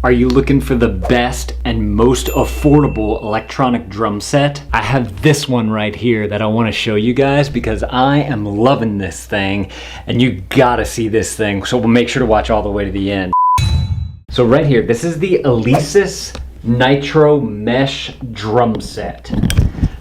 Are you looking for the best and most affordable electronic drum set? I have this one right here that I want to show you guys because I am loving this thing and you gotta see this thing. So we'll make sure to watch all the way to the end. So right here, this is the Alesis Nitro Mesh drum set.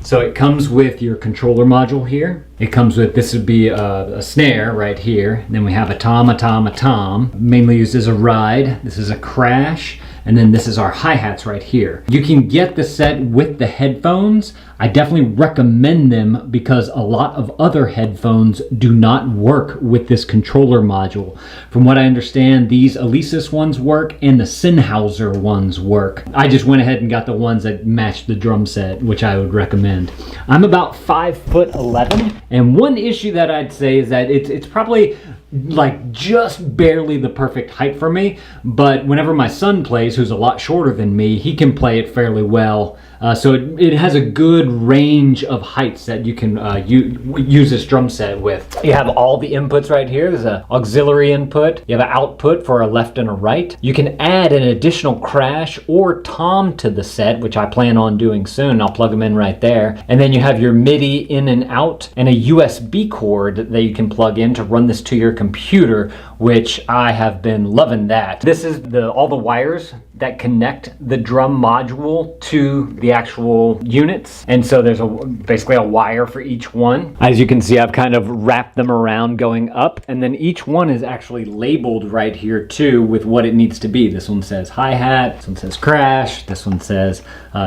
So it comes with your controller module here. It comes with, this would be a snare right here. And then we have a tom, mainly used as a ride. This is a crash. And then this is our hi-hats right here. You can get the set with the headphones. I definitely recommend them because a lot of other headphones do not work with this controller module. From what I understand, these Alesis ones work and the Sennheiser ones work. I just went ahead and got the ones that match the drum set, which I would recommend. I'm about 5'11", and one issue that I'd say is that it's probably like just barely the perfect height for me, but whenever my son plays, who's a lot shorter than me, he can play it fairly well. So it has a good range of heights that you can use this drum set with. You have all the inputs right here. There's an auxiliary input. You have an output for a left and a right. You can add an additional crash or tom to the set, which I plan on doing soon. I'll plug them in right there. And then you have your MIDI in and out and a USB cord that you can plug in to run this to your computer, which I have been loving that. This is all the wires that connect the drum module to the actual units. And so there's basically a wire for each one. As you can see, I've kind of wrapped them around going up, and then each one is actually labeled right here too with what it needs to be. This one says hi-hat, this one says crash, this one says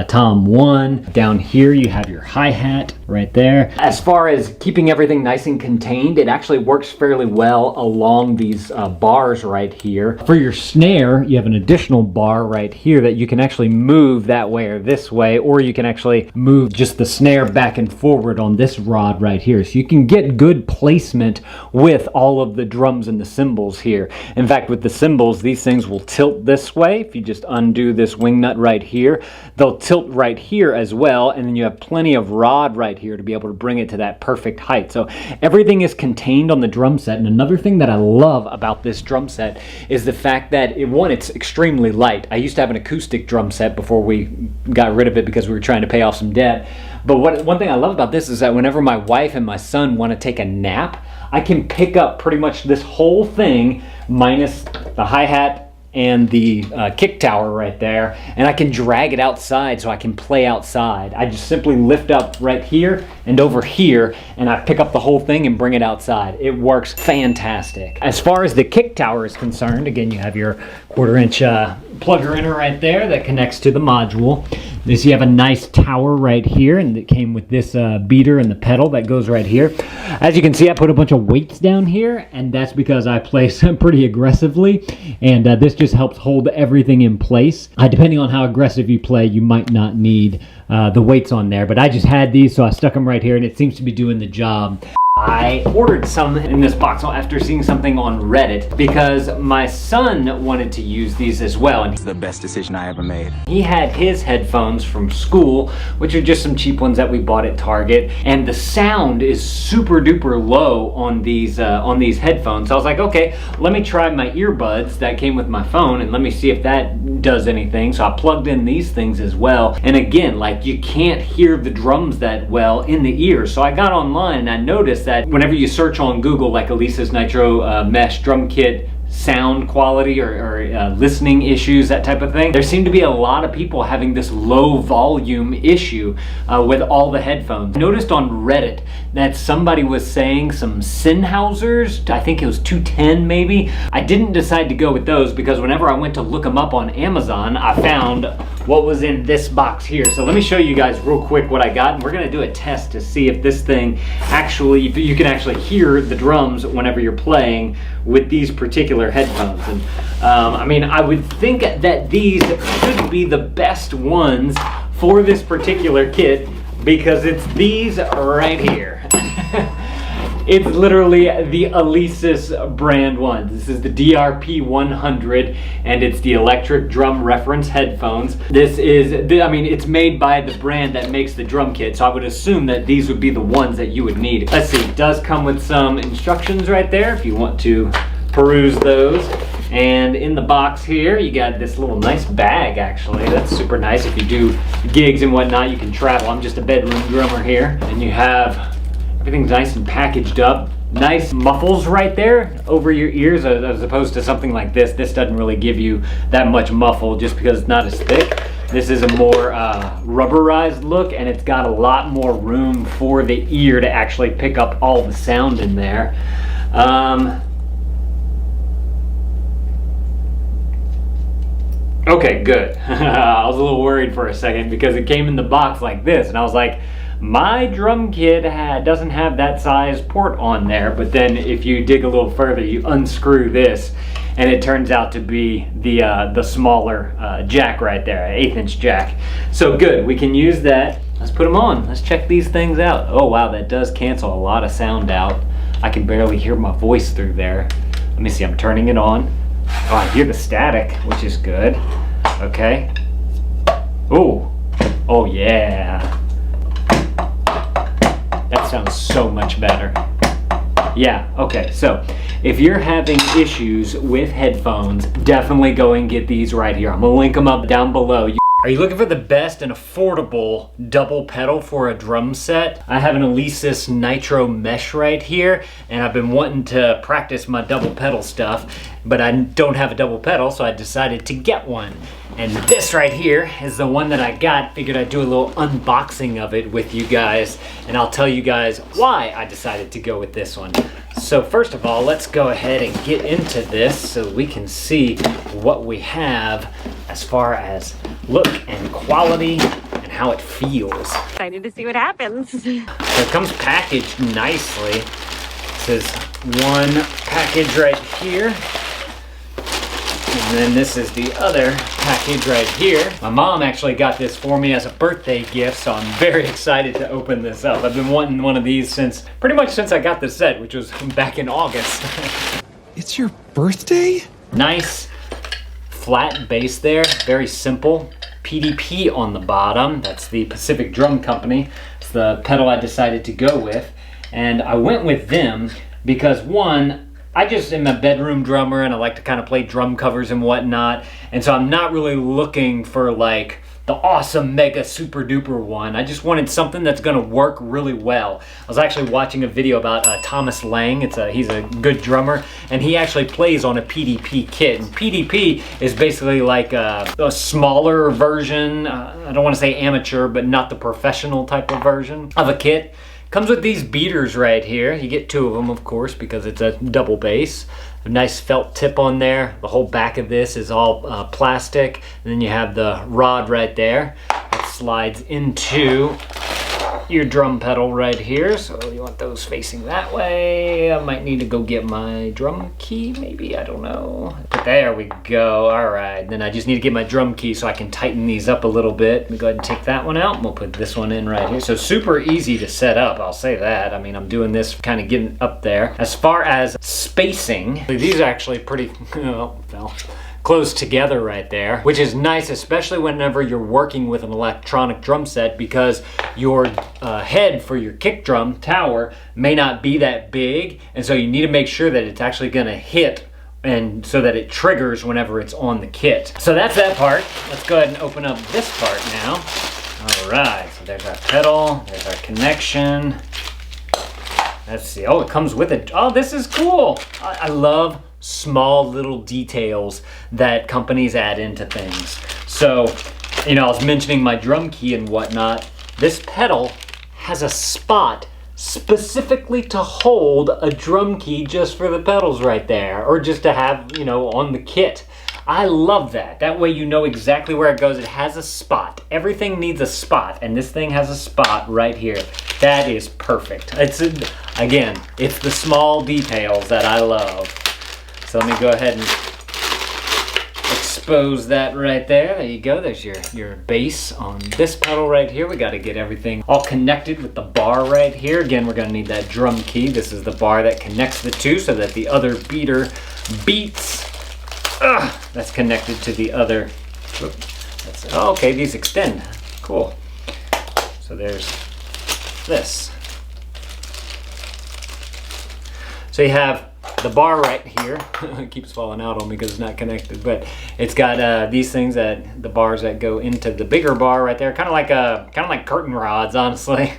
tom 1. Down here you have your hi-hat right there. As far as keeping everything nice and contained, it actually works fairly well along these bars right here. For your snare, you have an additional bar right here that you can actually move that way or this way, or you can actually move just the snare back and forward on this rod right here. So you can get good placement with all of the drums and the cymbals here. In fact, with the cymbals, these things will tilt this way. If you just undo this wing nut right here, they'll tilt right here as well, and then you have plenty of rod right here to be able to bring it to that perfect height. So everything is contained on the drum set. And another thing that I love about this drum set is the fact that it's extremely light. I used to have an acoustic drum set before we got rid of it because we were trying to pay off some debt. But one thing I love about this is that whenever my wife and my son want to take a nap, I can pick up pretty much this whole thing minus the hi-hat and the kick tower right there, and I can drag it outside so I can play outside. I just simply lift up right here and over here, and I pick up the whole thing and bring it outside. It works fantastic. As far as the kick tower is concerned, again, you have your 1/4-inch plugger in right there that connects to the module. You have a nice tower right here, and it came with this beater and the pedal that goes right here. As you can see, I put a bunch of weights down here, and that's because I play pretty aggressively, and this just helps hold everything in place. Depending on how aggressive you play, you might not need the weights on there, but I just had these, so I stuck them right here, and it seems to be doing the job. I ordered some in this box after seeing something on Reddit because my son wanted to use these as well. And it's the best decision I ever made. He had his headphones from school, which are just some cheap ones that we bought at Target, and the sound is super duper low on these headphones. So I was like, okay, let me try my earbuds that came with my phone and let me see if that does anything. So I plugged in these things as well. And again, like, you can't hear the drums that well in the ear. So I got online and I noticed that whenever you search on Google, like Alesis Nitro Mesh drum kit sound quality or listening issues, that type of thing, there seem to be a lot of people having this low volume issue with all the headphones. I noticed on Reddit that somebody was saying some Sennheisers, I think it was 210 maybe. I didn't decide to go with those because whenever I went to look them up on Amazon, I found what was in this box here. So let me show you guys real quick what I got, and we're gonna do a test to see if this thing actually, if you can actually hear the drums whenever you're playing with these particular headphones. And I mean, I would think that these should be the best ones for this particular kit because it's these right here. It's literally the Alesis brand ones. This is the DRP 100, and it's the electric drum reference headphones. This is, I mean, it's made by the brand that makes the drum kit, so I would assume that these would be the ones that you would need. Let's see, it does come with some instructions right there if you want to peruse those. And in the box here, you got this little nice bag, actually. That's super nice. If you do gigs and whatnot, you can travel. I'm just a bedroom drummer here. And you have everything's nice and packaged up. Nice muffles right there over your ears, as opposed to something like this. This doesn't really give you that much muffle just because it's not as thick. This is a more rubberized look, and it's got a lot more room for the ear to actually pick up all the sound in there. Okay, good. I was a little worried for a second because it came in the box like this, and I was like, my drum kit doesn't have that size port on there. But then if you dig a little further, you unscrew this, and it turns out to be the smaller jack right there, an 1/8 inch jack. So good, we can use that. Let's put them on. Let's check these things out. Oh wow, that does cancel a lot of sound out. I can barely hear my voice through there. Let me see, I'm turning it on. Oh, I hear the static, which is good. Okay. Oh, oh yeah. That sounds so much better. Yeah, okay, so if you're having issues with headphones, definitely go and get these right here. I'm gonna link them up down below. Are you looking for the best and affordable double pedal for a drum set? I have an Alesis Nitro mesh right here, and I've been wanting to practice my double pedal stuff, but I don't have a double pedal, so I decided to get one. And this right here is the one that I got. Figured I'd do a little unboxing of it with you guys, and I'll tell you guys why I decided to go with this one. So first of all, let's go ahead and get into this so we can see what we have as far as look and quality and how it feels. Excited to see what happens. So it comes packaged nicely. This is one package right here. And then this is the other package right here. My mom actually got this for me as a birthday gift, so I'm very excited to open this up. I've been wanting one of these pretty much since I got the set, which was back in August. It's your birthday? Nice flat bass there, very simple. PDP on the bottom, that's the Pacific Drum Company. It's the pedal I decided to go with. And I went with them because one, I just am a bedroom drummer and I like to kind of play drum covers and whatnot. And so I'm not really looking for like the awesome mega super duper one. I just wanted something that's gonna work really well. I was actually watching a video about Thomas Lang. He's a good drummer, and he actually plays on a PDP kit. And PDP is basically like a smaller version. I don't want to say amateur, but not the professional type of version of a kit. Comes with these beaters right here. You get two of them, of course, because it's a double bass. A nice felt tip on there. The whole back of this is all plastic. And then you have the rod right there that slides into your drum pedal right here. So you want those facing that way. I might need to go get my drum key, maybe, I don't know. But there we go, all right. Then I just need to get my drum key so I can tighten these up a little bit. Let me go ahead and take that one out, and we'll put this one in right here. So super easy to set up, I'll say that. I mean, I'm doing this kind of getting up there. As far as spacing, these are actually pretty, well, close together right there, which is nice, especially whenever you're working with an electronic drum set, because your head for your kick drum tower may not be that big, and so you need to make sure that it's actually going to hit, and so that it triggers whenever it's on the kit. So that's that part. Let's go ahead and open up this part now. All right, so there's our pedal, there's our connection. Let's see. Oh, it comes with it. Oh, this is cool. I love small little details that companies add into things. So, you know, I was mentioning my drum key and whatnot. This pedal has a spot specifically to hold a drum key just for the pedals right there, or just to have, you know, on the kit. I love that. That way you know exactly where it goes. It has a spot. Everything needs a spot, and this thing has a spot right here. That is perfect. Again, it's the small details that I love. So let me go ahead and expose that right there. There you go. There's your bass on this pedal right here. We got to get everything all connected with the bar right here. Again, we're going to need that drum key. This is the bar that connects the two so that the other beater beats. That's connected to the other. Oh, okay, these extend. Cool. So there's this. So you have the bar right here, it keeps falling out on me because it's not connected, but it's got these things that the bars that go into the bigger bar right there, kind of like curtain rods, honestly.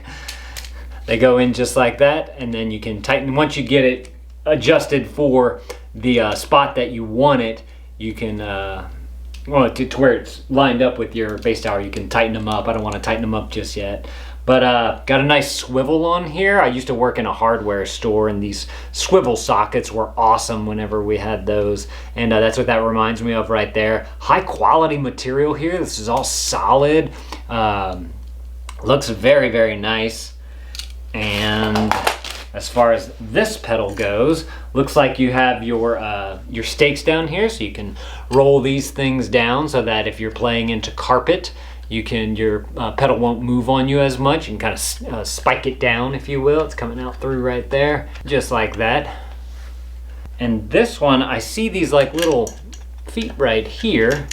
They go in just like that, and then you can tighten. Once you get it adjusted for the spot that you want it, you can well, to where it's lined up with your base tower, you can tighten them up. I don't want to tighten them up just yet. But got a nice swivel on here. I used to work in a hardware store, and these swivel sockets were awesome whenever we had those. And that's what that reminds me of right there. High quality material here. This is all solid. Looks very, very nice. And as far as this pedal goes, looks like you have your stakes down here, so you can roll these things down so that if you're playing into carpet, your pedal won't move on you as much. You can kind of spike it down, if you will. It's coming out through right there, just like that. And this one, I see these like little feet right here.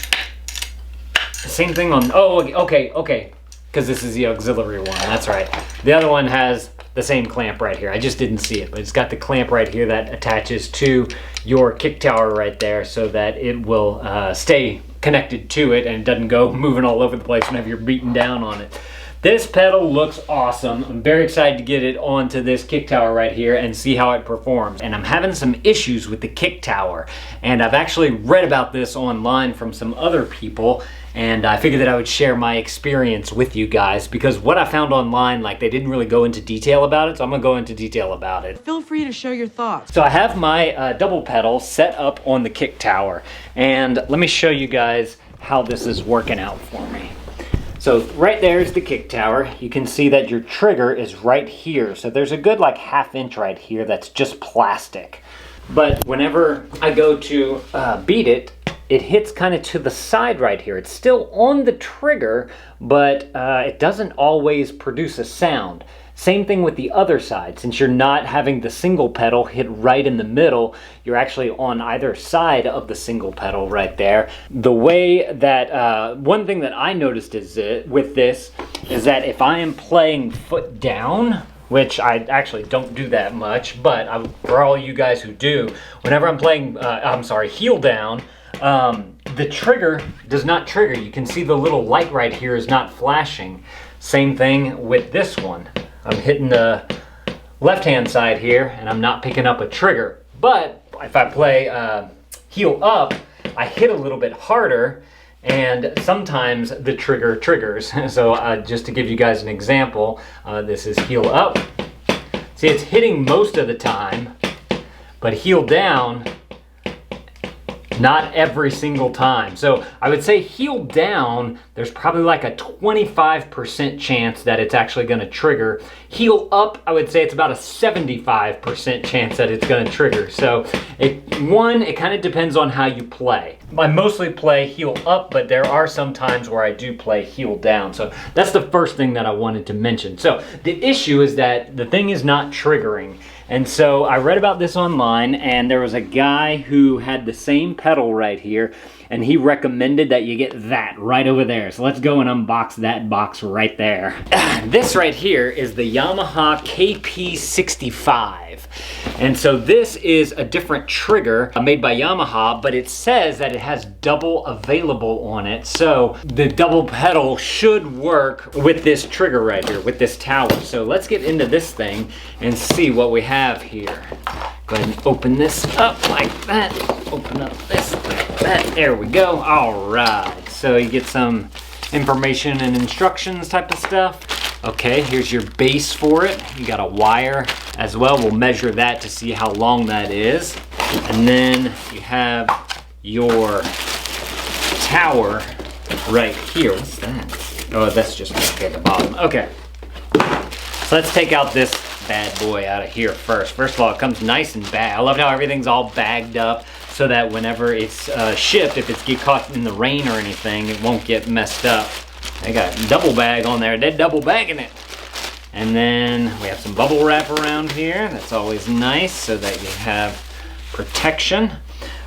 Same thing on, oh, okay, because this is the auxiliary one, that's right. The other one has the same clamp right here. I just didn't see it, but it's got the clamp right here that attaches to your kick tower right there so that it will stay connected to it and it doesn't go moving all over the place whenever you're beating down on it. This pedal looks awesome. I'm very excited to get it onto this kick tower right here and see how it performs. And I'm having some issues with the kick tower, and I've actually read about this online from some other people, and I figured that I would share my experience with you guys, because what I found online, like, they didn't really go into detail about it, so I'm gonna go into detail about it. Feel free to share your thoughts. So I have my double pedal set up on the kick tower, and let me show you guys how this is working out for me. So right there is the kick tower. You can see that your trigger is right here. So there's a good like ½ inch right here that's just plastic. But whenever I go to beat it, it hits kind of to the side right here. It's still on the trigger, but it doesn't always produce a sound. Same thing with the other side. Since you're not having the single pedal hit right in the middle, you're actually on either side of the single pedal right there. The way that, one thing that I noticed with this is that if I am playing foot down, which I actually don't do that much, but for all you guys who do, whenever I'm playing, heel down, the trigger does not trigger. You can see the little light right here is not flashing. Same thing with this one. I'm hitting the left-hand side here, and I'm not picking up a trigger. But if I play heel up, I hit a little bit harder, and sometimes the trigger triggers. So just to give you guys an example, this is heel up. See, it's hitting most of the time, but heel down, not every single time. So I would say heel down, there's probably like a 25% chance that it's actually gonna trigger. Heel up, I would say it's about a 75% chance that it's gonna trigger. So it kind of depends on how you play. I mostly play heel up, but there are some times where I do play heel down. So that's the first thing that I wanted to mention. So the issue is that the thing is not triggering. And so I read about this online, and there was a guy who had the same pedal right here, and he recommended that you get that right over there. So let's go and unbox that box right there. This right here is the Yamaha KP65. And so this is a different trigger made by Yamaha, but it says that it has double available on it. So the double pedal should work with this trigger right here, with this tower. So let's get into this thing and see what we have here. Go ahead and open this up like that. Open up this like that. There we go. All right. So you get some information and instructions type of stuff. Okay, here's your base for it. You got a wire as well. We'll measure that to see how long that is. And then you have your tower right here. What's that? Oh, that's just okay at the bottom. Okay. So let's take out this bad boy out of here first. First of all, it comes nice and bagged. I love how everything's all bagged up so that whenever it's shipped, if it's get caught in the rain or anything, it won't get messed up. They got a double bag on there. They're double bagging it. And then we have some bubble wrap around here. That's always nice so that you have protection.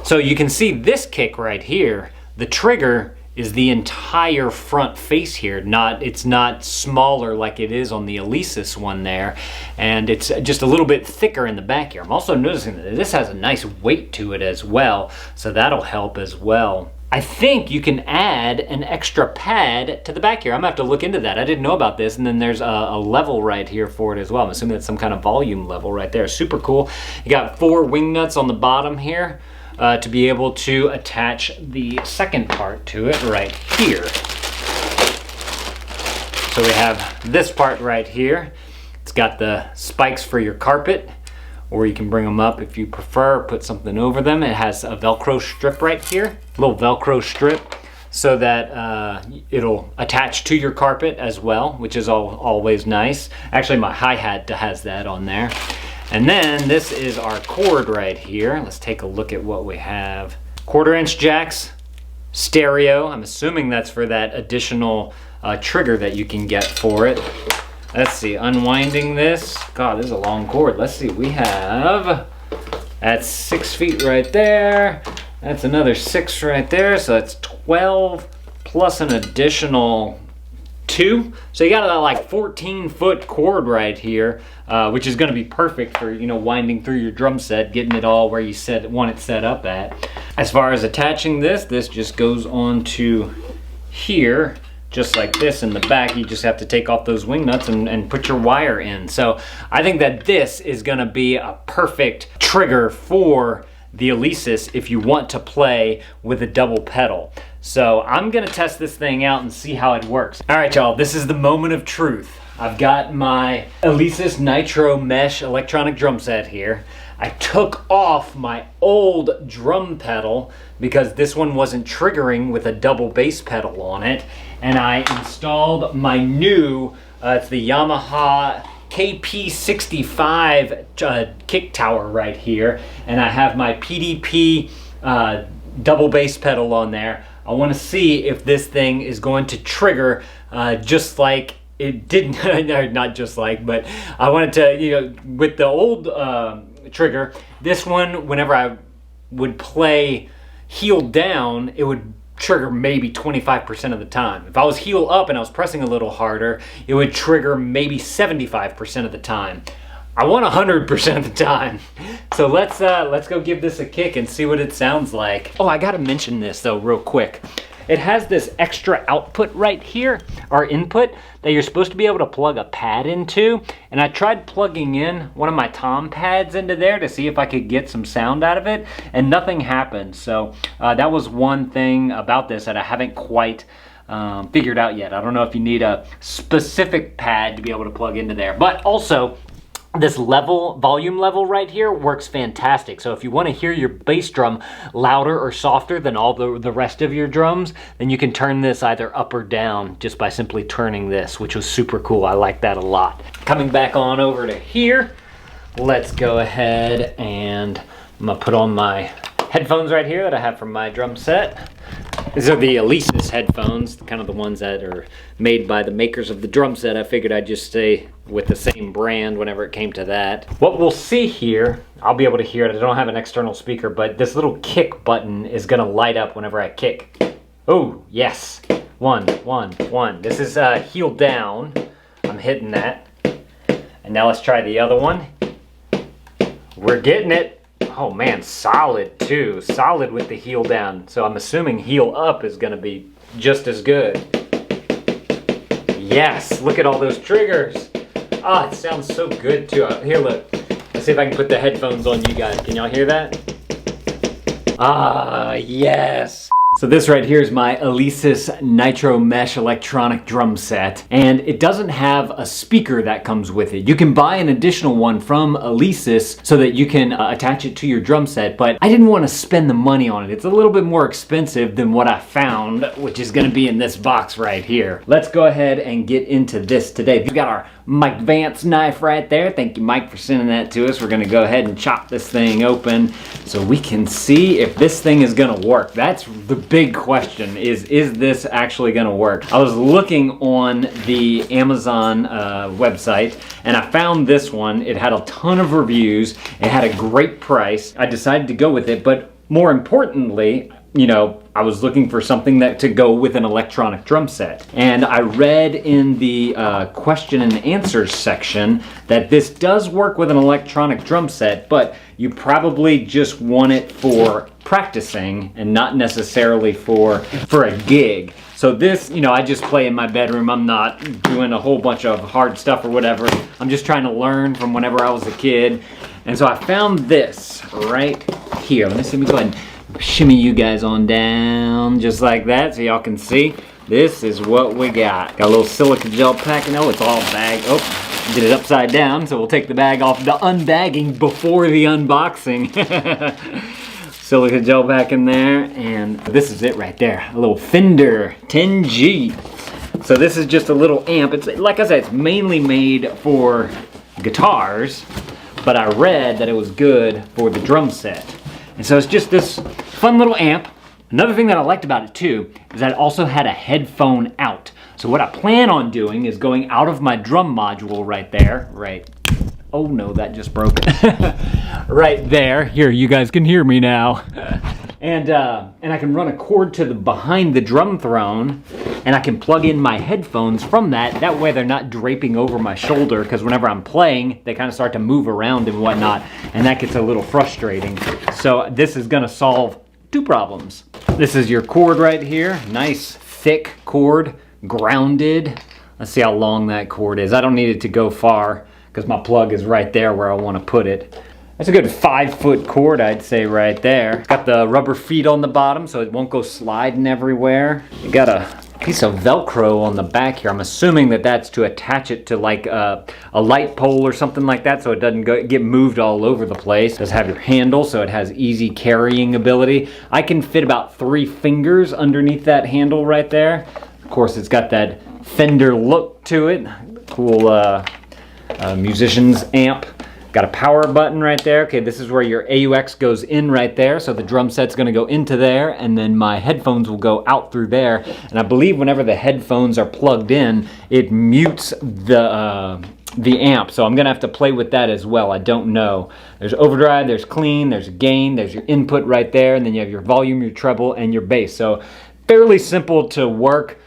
So you can see this kick right here, the trigger is the entire front face here. It's not smaller like it is on the Alesis one there, and it's just a little bit thicker in the back here. I'm also noticing that this has a nice weight to it as well, so that'll help as well. I think you can add an extra pad to the back here. I'm gonna have to look into that. I didn't know about this. And then there's a level right here for it as well. I'm assuming that's some kind of volume level right there. Super cool. You got 4 wing nuts on the bottom here to be able to attach the second part to it right here. So we have this part right here. It's got the spikes for your carpet, or you can bring them up if you prefer, put something over them. It has a Velcro strip right here, a little Velcro strip, so that it'll attach to your carpet as well, which is always nice. Actually, my hi-hat has that on there. And then this is our cord right here. Let's take a look at what we have. 1/4" jacks, stereo. I'm assuming that's for that additional trigger that you can get for it. Let's see, unwinding this. God, this is a long cord. Let's see, we have, that's 6 feet right there. That's another 6 right there. So that's 12 plus an additional 2. So you got a like 14-foot cord right here, which is gonna be perfect for, you know, winding through your drum set, getting it all where you want it set up at. As far as attaching this just goes on to here, just like this in the back. You just have to take off those wing nuts and put your wire in. So I think that this is gonna be a perfect trigger for the Alesis if you want to play with a double pedal. So I'm gonna test this thing out and see how it works. All right, y'all, this is the moment of truth. I've got my Alesis Nitro mesh electronic drum set here. I took off my old drum pedal because this one wasn't triggering with a double bass pedal on it. And I installed my new, it's the Yamaha KP65 kick tower right here. And I have my PDP double bass pedal on there. I want to see if this thing is going to trigger just like it didn't, not just like, but I wanted to, you know, with the old trigger, this one, whenever I would play heel down, it would trigger maybe 25% of the time. If I was heel up and I was pressing a little harder, it would trigger maybe 75% of the time. I want 100% of the time. So let's go give this a kick and see what it sounds like. Oh, I gotta mention this though real quick. It has this extra output right here, or input, that you're supposed to be able to plug a pad into. And I tried plugging in one of my tom pads into there to see if I could get some sound out of it, and nothing happened. So that was one thing about this that I haven't quite figured out yet. I don't know if you need a specific pad to be able to plug into there. But also, this volume level right here works fantastic. So if you want to hear your bass drum louder or softer than all the rest of your drums, then you can turn this either up or down just by simply turning this, which was super cool. I like that a lot. Coming back on over to here, let's go ahead and I'm gonna put on my headphones right here that I have from my drum set. These are the Alesis headphones, kind of the ones that are made by the makers of the drum set. I figured I'd just stay with the same brand whenever it came to that. What we'll see here, I'll be able to hear it. I don't have an external speaker, but this little kick button is gonna light up whenever I kick. Oh, yes. One. This is heel down. I'm hitting that. And now let's try the other one. We're getting it. Oh man, solid too. Solid with the heel down. So I'm assuming heel up is gonna be just as good. Yes, look at all those triggers. Ah, it sounds so good too. Here, look. Let's see if I can put the headphones on you guys. Can y'all hear that? Ah, yes. So this right here is my Alesis Nitro Mesh electronic drum set, and it doesn't have a speaker that comes with it. You can buy an additional one from Alesis so that you can attach it to your drum set, but I didn't want to spend the money on it. It's a little bit more expensive than what I found, which is going to be in this box right here. Let's go ahead and get into this today. We've got our Mike Vance knife right there. Thank you, Mike, for sending that to us. We're going to go ahead and chop this thing open so we can see if this thing is going to work. That's the big question, is this actually going to work? I was looking on the Amazon website and I found this one. It had a ton of reviews. It had a great price. I decided to go with it, but more importantly, you know, I was looking for something that to go with an electronic drum set. And I read in the question and answers section that this does work with an electronic drum set, but you probably just want it for practicing and not necessarily for a gig. So this, you know, I just play in my bedroom. I'm not doing a whole bunch of hard stuff or whatever. I'm just trying to learn from whenever I was a kid. And so I found this right here. Let me go ahead and shimmy you guys on down just like that so y'all can see. This is what we got. Got a little silica gel packing. Oh, it's all bagged. Oh, did it upside down, so we'll take the bag off. The unbagging before the unboxing. Silica gel pack in there, and this is it right there. A little Fender 10G. So this is just a little amp. It's like I said, it's mainly made for guitars, but I read that it was good for the drum set. And so it's just this fun little amp. Another thing that I liked about it too is that it also had a headphone out. So what I plan on doing is going out of my drum module right there, oh no, that just broke. Right there. Here, you guys can hear me now. And I can run a cord to the behind the drum throne, and I can plug in my headphones from that. That way they're not draping over my shoulder, because whenever I'm playing, they kind of start to move around and whatnot, and that gets a little frustrating. So this is gonna solve two problems. This is your cord right here. Nice, thick cord, grounded. Let's see how long that cord is. I don't need it to go far, because my plug is right there where I want to put it. That's a good 5-foot cord, I'd say, right there. It's got the rubber feet on the bottom so it won't go sliding everywhere. You got a piece of Velcro on the back here. I'm assuming that that's to attach it to like a light pole or something like that so it doesn't get moved all over the place. It does have your handle so it has easy carrying ability. I can fit about 3 fingers underneath that handle right there. Of course, it's got that Fender look to it. Cool musician's amp. Got a power button right there. Okay, this is where your AUX goes in right there. So the drum set's gonna go into there, and then my headphones will go out through there. And I believe whenever the headphones are plugged in, it mutes the amp. So I'm gonna have to play with that as well. I don't know. There's overdrive, there's clean, there's gain, there's your input right there, and then you have your volume, your treble, and your bass. So fairly simple to work.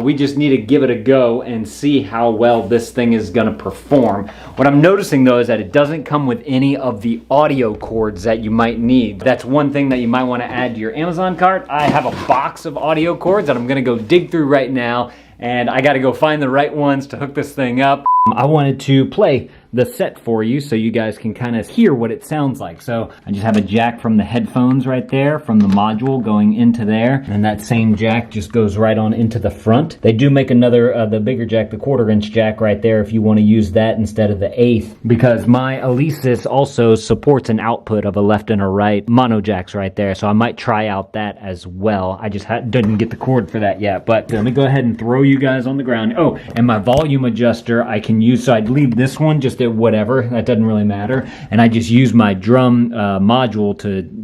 We just need to give it a go and see how well this thing is going to perform. What I'm noticing though is that it doesn't come with any of the audio cords that you might need. That's one thing that you might want to add to your Amazon cart. I have a box of audio cords that I'm going to go dig through right now, and I got to go find the right ones to hook this thing up. I wanted to play the set for you so you guys can kind of hear what it sounds like. So I just have a jack from the headphones right there, from the module going into there, and that same jack just goes right on into the front. They do make another, the bigger jack, the 1/4-inch jack right there if you want to use that instead of the 1/8, because my Alesis also supports an output of a left and a right mono jacks right there, so I might try out that as well. I just didn't get the cord for that yet, but let me go ahead and throw you guys on the ground. Oh, and my volume adjuster I can use, so I'd leave this one just at whatever, that doesn't really matter, and I just use my drum module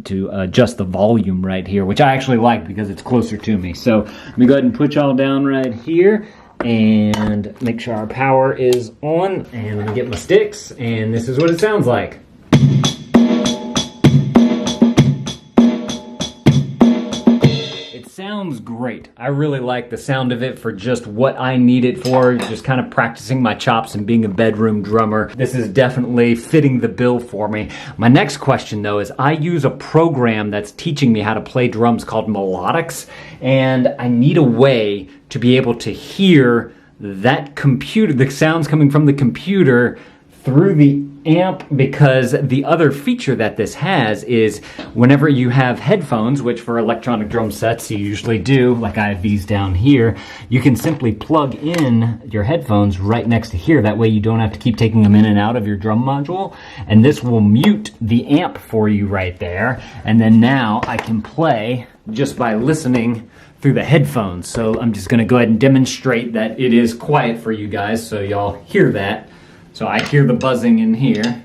to adjust the volume right here, which I actually like because it's closer to me. So let me go ahead and put y'all down right here and make sure our power is on, and let me get my sticks, and this is what it sounds like. Sounds great. I really like the sound of it for just what I need it for, just kind of practicing my chops and being a bedroom drummer. This is definitely fitting the bill for me. My next question though is I use a program that's teaching me how to play drums called Melodics, and I need a way to be able to hear that computer, the sounds coming from the computer through the amp, because the other feature that this has is whenever you have headphones, which for electronic drum sets you usually do, like I have these down here, you can simply plug in your headphones right next to here. That way you don't have to keep taking them in and out of your drum module, and this will mute the amp for you right there. And then now I can play just by listening through the headphones. So I'm just gonna go ahead and demonstrate that it is quiet for you guys so y'all hear that. So I hear the buzzing in here.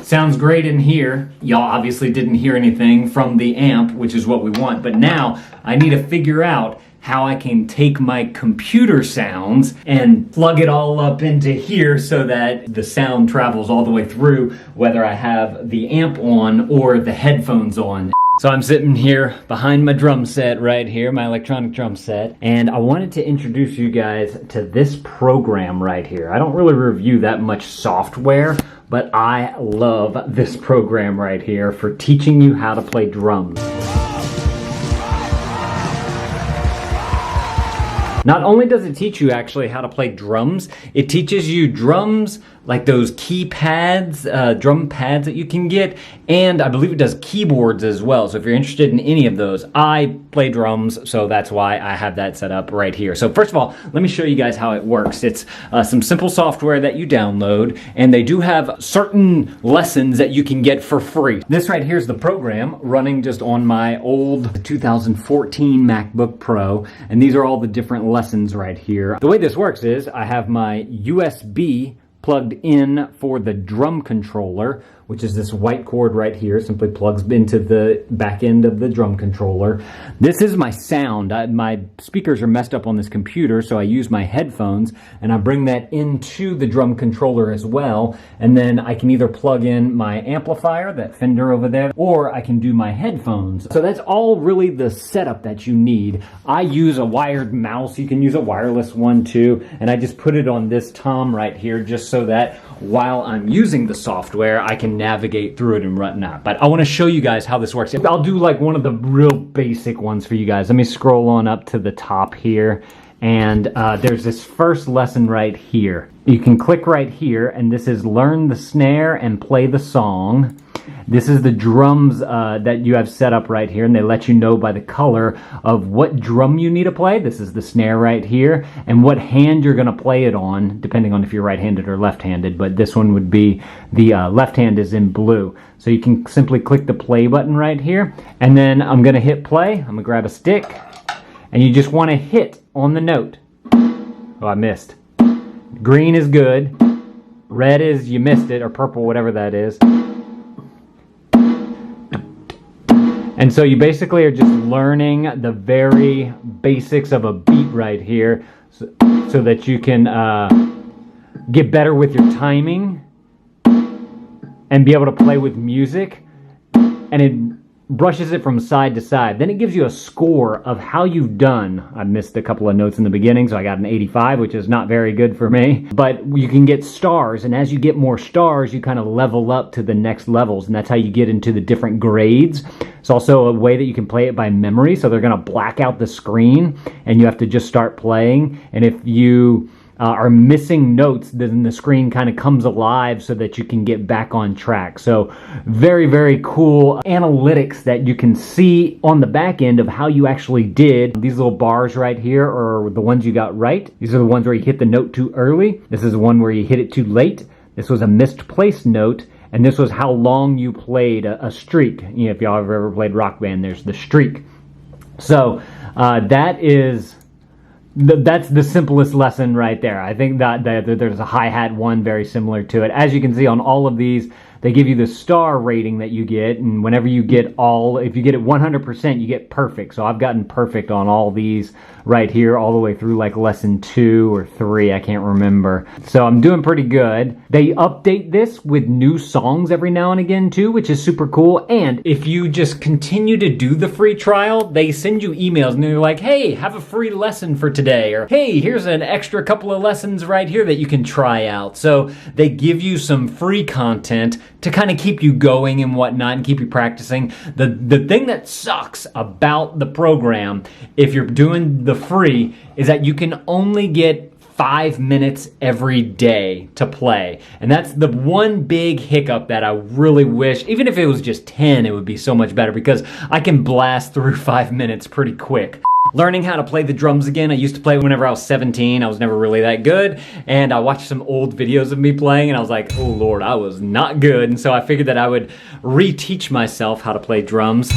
Sounds great in here. Y'all obviously didn't hear anything from the amp, which is what we want, but now I need to figure out how I can take my computer sounds and plug it all up into here so that the sound travels all the way through, whether I have the amp on or the headphones on. So I'm sitting here behind my drum set right here, my electronic drum set, and I wanted to introduce you guys to this program right here. I don't really review that much software, but I love this program right here for teaching you how to play drums. Not only does it teach you actually how to play drums, it teaches you drums like those keypads, drum pads that you can get, and I believe it does keyboards as well. So if you're interested in any of those, I play drums, so that's why I have that set up right here. So first of all, let me show you guys how it works. It's some simple software that you download, and they do have certain lessons that you can get for free. This right here is the program running just on my old 2014 MacBook Pro, and these are all the different lessons right here. The way this works is I have my USB plugged in for the drum controller, which is this white cord right here. Simply plugs into the back end of the drum controller. This is my sound. My speakers are messed up on this computer, so I use my headphones and I bring that into the drum controller as well. And then I can either plug in my amplifier, that Fender over there, or I can do my headphones. So that's all really the setup that you need. I use a wired mouse. You can use a wireless one too. And I just put it on this tom right here just so that while I'm using the software, I can navigate through it and whatnot. But I want to show you guys how this works. I'll do like one of the real basic ones for you guys. Let me scroll on up to the top here. And there's this first lesson right here. You can click right here, and this is learn the snare and play the song. This is the drums that you have set up right here, and they let you know by the color of what drum you need to play. This is the snare right here, and what hand you're going to play it on, depending on if you're right-handed or left-handed, but this one would be the left hand is in blue. So you can simply click the play button right here, and then I'm going to hit play. I'm going to grab a stick, and you just want to hit on the note. Oh, I missed. Green is good. Red is you missed it, or purple, whatever that is. And so you basically are just learning the very basics of a beat right here so that you can get better with your timing and be able to play with music. And it brushes it from side to side. Then it gives you a score of how you've done. I missed a couple of notes in the beginning, so I got an 85, which is not very good for me. But you can get stars, and as you get more stars, you kind of level up to the next levels, and that's how you get into the different grades. It's also a way that you can play it by memory, so they're going to black out the screen, and you have to just start playing. And if you are missing notes, then the screen kind of comes alive so that you can get back on track. So very, very cool analytics that you can see on the back end of how you actually did. These little bars right here are the ones you got right. These are the ones where you hit the note too early. This is the one where you hit it too late. This was a misplaced note. And this was how long you played a streak. You know, if y'all have ever played Rock Band, there's the streak. So that's the simplest lesson right there. I think that there's a hi-hat one very similar to it. As you can see on all of these, they give you the star rating that you get, and whenever you get if you get it 100%, you get perfect. So I've gotten perfect on all these right here, all the way through like lesson 2 or 3, I can't remember. So I'm doing pretty good. They update this with new songs every now and again too, which is super cool. And if you just continue to do the free trial, they send you emails and they're like, hey, have a free lesson for today, or hey, here's an extra couple of lessons right here that you can try out. So they give you some free content to kind of keep you going and whatnot and keep you practicing. The thing that sucks about the program, if you're doing the free, is that you can only get 5 minutes every day to play. And that's the one big hiccup that I really wish, even if it was just 10, it would be so much better, because I can blast through 5 minutes pretty quick. Learning how to play the drums again. I used to play whenever I was 17. I was never really that good. And I watched some old videos of me playing and I was like, oh Lord, I was not good. And so I figured that I would reteach myself how to play drums.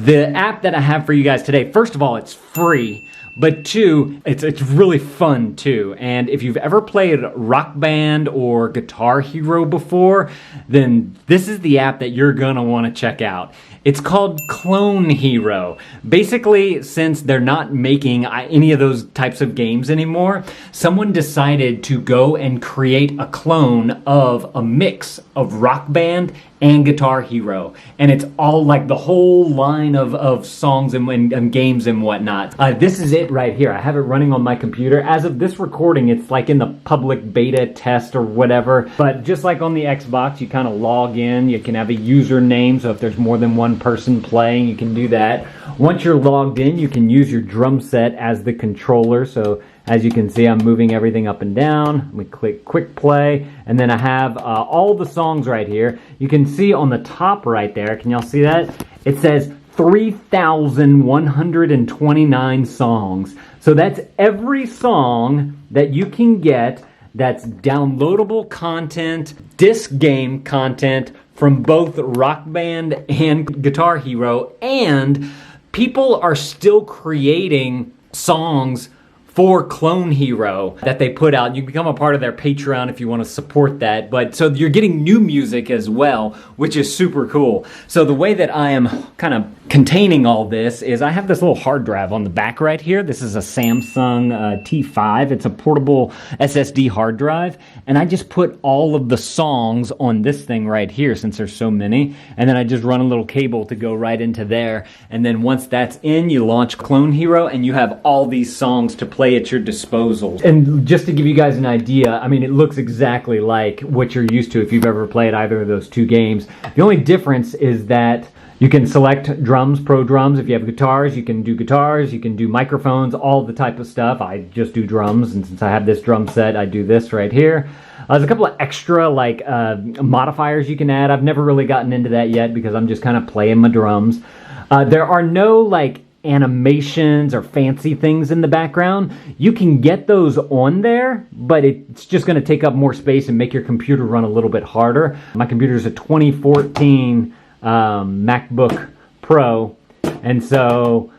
The app that I have for you guys today, first of all, it's free, but two, it's really fun too. And if you've ever played Rock Band or Guitar Hero before, then this is the app that you're gonna wanna check out. It's called Clone Hero. Basically, since they're not making any of those types of games anymore, someone decided to go and create a clone of a mix of Rock Band and Guitar Hero. And it's all like the whole line of songs and games and whatnot. This is it right here. I have it running on my computer. As of this recording, it's like in the public beta test or whatever. But just like on the Xbox, you kind of log in. You can have a username, so if there's more than one person playing, you can do that. Once you're logged in, you can use your drum set as the controller. So as you can see, I'm moving everything up and down. We click quick play, and then I have all the songs right here. You can see on the top right there, can y'all see that? It says 3,129 songs. So that's every song that you can get that's downloadable content, disc game content from both Rock Band and Guitar Hero, and people are still creating songs for Clone Hero that they put out. You can become a part of their Patreon if you want to support that. But so you're getting new music as well, which is super cool. So the way that I am kind of containing all this is I have this little hard drive on the back right here. This is a Samsung T5. It's a portable SSD hard drive. And I just put all of the songs on this thing right here since there's so many. And then I just run a little cable to go right into there. And then once that's in, you launch Clone Hero and you have all these songs to play at your disposal. And just to give you guys an idea, I mean, it looks exactly like what you're used to if you've ever played either of those two games. The only difference is that you can select drums, pro drums. If you have guitars, you can do microphones, all the type of stuff. I just do drums, and since I have this drum set, I do this right here. There's a couple of extra like modifiers you can add. I've never really gotten into that yet because I'm just kind of playing my drums. There are no like animations or fancy things in the background. You can get those on there, but it's just going to take up more space and make your computer run a little bit harder. My computer is a 2014 MacBook Pro, and so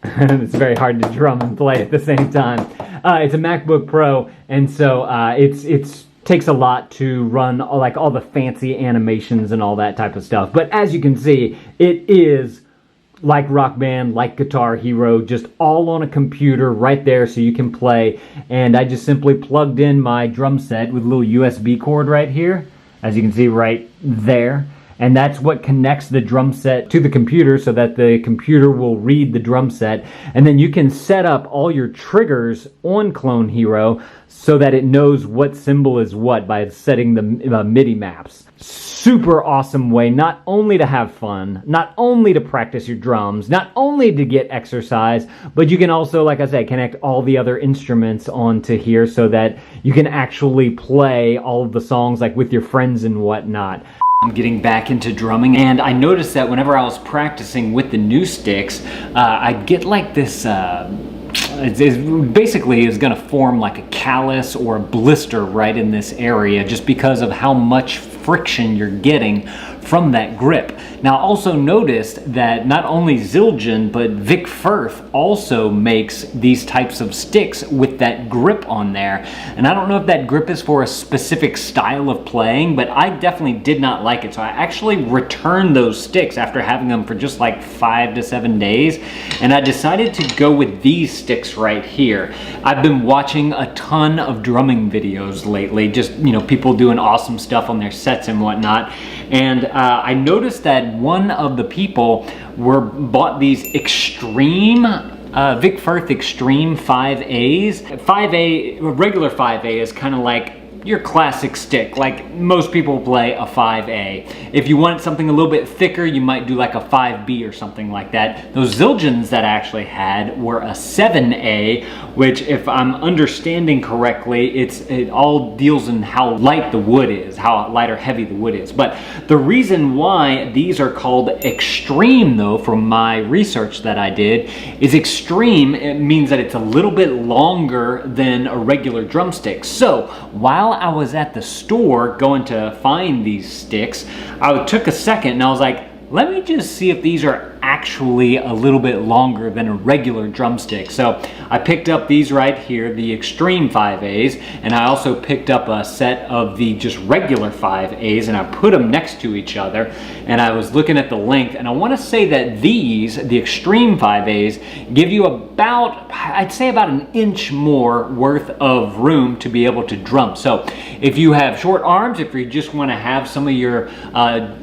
it's very hard to drum and play at the same time. It's a MacBook Pro, and so it's takes a lot to run like all the fancy animations and all that type of stuff. But as you can see, it is like Rock Band, like Guitar Hero, just all on a computer right there so you can play. And I just simply plugged in my drum set with a little USB cord right here, as you can see right there. And that's what connects the drum set to the computer so that the computer will read the drum set. And then you can set up all your triggers on Clone Hero so that it knows what symbol is what by setting the MIDI maps. Super awesome way not only to have fun, not only to practice your drums, not only to get exercise, but you can also, like I said, connect all the other instruments onto here so that you can actually play all of the songs like with your friends and whatnot. I'm getting back into drumming, and I noticed that whenever I was practicing with the new sticks, I'd get like this, it basically is going to form like a callus or a blister right in this area just because of how much friction you're getting from that grip. Now, also noticed that not only Zildjian, but Vic Firth also makes these types of sticks with that grip on there. And I don't know if that grip is for a specific style of playing, but I definitely did not like it. So I actually returned those sticks after having them for just like 5 to 7 days. And I decided to go with these sticks right here. I've been watching a ton of drumming videos lately, just, you know, people doing awesome stuff on their sets and whatnot. And I noticed that one of the people bought these extreme Vic Firth Extreme 5As. 5A, regular 5A is kind of like your classic stick, like most people play a 5A. If you want something a little bit thicker, you might do like a 5B or something like that. Those Zildjians that I actually had were a 7A, which if I'm understanding correctly, it all deals in how light the wood is, how light or heavy the wood is. But the reason why these are called extreme, though, from my research that I did, is extreme, it means that it's a little bit longer than a regular drumstick. So while I was at the store going to find these sticks, I took a second and I was like, let me just see if these are actually a little bit longer than a regular drumstick. So I picked up these right here, the Extreme 5As, and I also picked up a set of the just regular 5As, and I put them next to each other, and I was looking at the length, and I want to say that these, the Extreme 5As, give you about, I'd say about an inch more worth of room to be able to drum. So if you have short arms, if you just want to have some of your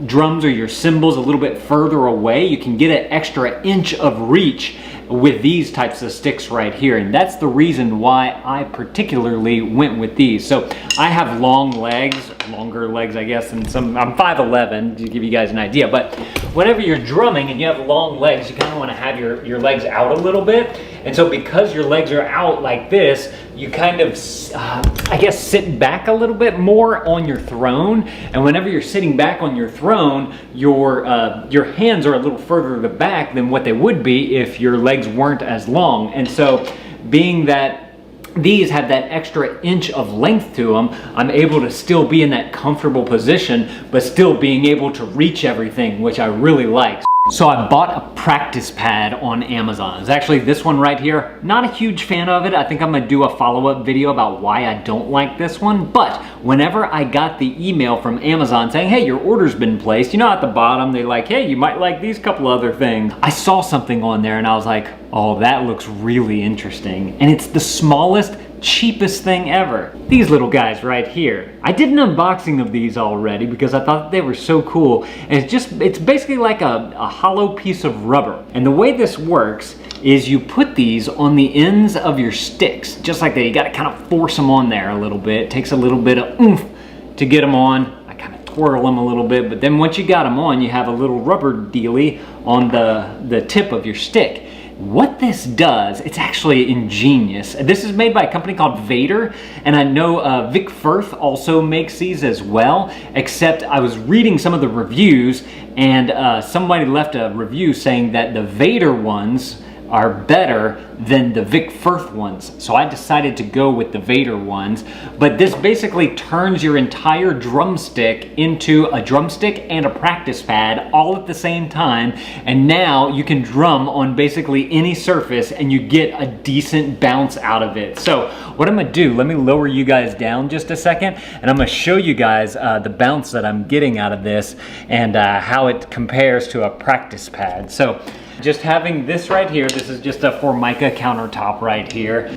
drums or your cymbals a little bit further away, you can get an extra inch of reach with these types of sticks right here, and that's the reason why I particularly went with these. So I have long legs, longer legs I guess, and I'm 5'11", to give you guys an idea, but whenever you're drumming and you have long legs, you kind of want to have your legs out a little bit, and so because your legs are out like this, you kind of, I guess, sit back a little bit more on your throne, and whenever you're sitting back on your throne, your hands are a little further to the back than what they would be if your legs weren't as long. And so being that these have that extra inch of length to them, I'm able to still be in that comfortable position, but still being able to reach everything, which I really like. So I bought a practice pad on Amazon. It's actually this one right here. Not a huge fan of it. I think I'm gonna do a follow-up video about why I don't like this one. But whenever I got the email from Amazon saying, hey, your order's been placed, you know, at the bottom, they're like, hey, you might like these couple other things. I saw something on there and I was like, oh, that looks really interesting. And it's the smallest, cheapest thing ever. These little guys right here. I did an unboxing of these already because I thought they were so cool. And it's basically like a hollow piece of rubber. And the way this works is you put these on the ends of your sticks, just like that. You gotta kind of force them on there a little bit. It takes a little bit of oomph to get them on. I kind of twirl them a little bit, but then once you got them on, you have a little rubber dealie on the tip of your stick. What this does, it's actually ingenious. This is made by a company called Vader, and I know Vic Firth also makes these as well, except I was reading some of the reviews, and somebody left a review saying that the Vader ones are better than the Vic Firth ones. So I decided to go with the Vader ones. But this basically turns your entire drumstick into a drumstick and a practice pad all at the same time. And now you can drum on basically any surface and you get a decent bounce out of it. So what I'm gonna do, let me lower you guys down just a second, and I'm gonna show you guys the bounce that I'm getting out of this and how it compares to a practice pad. So just having this right here, this is just a Formica countertop right here.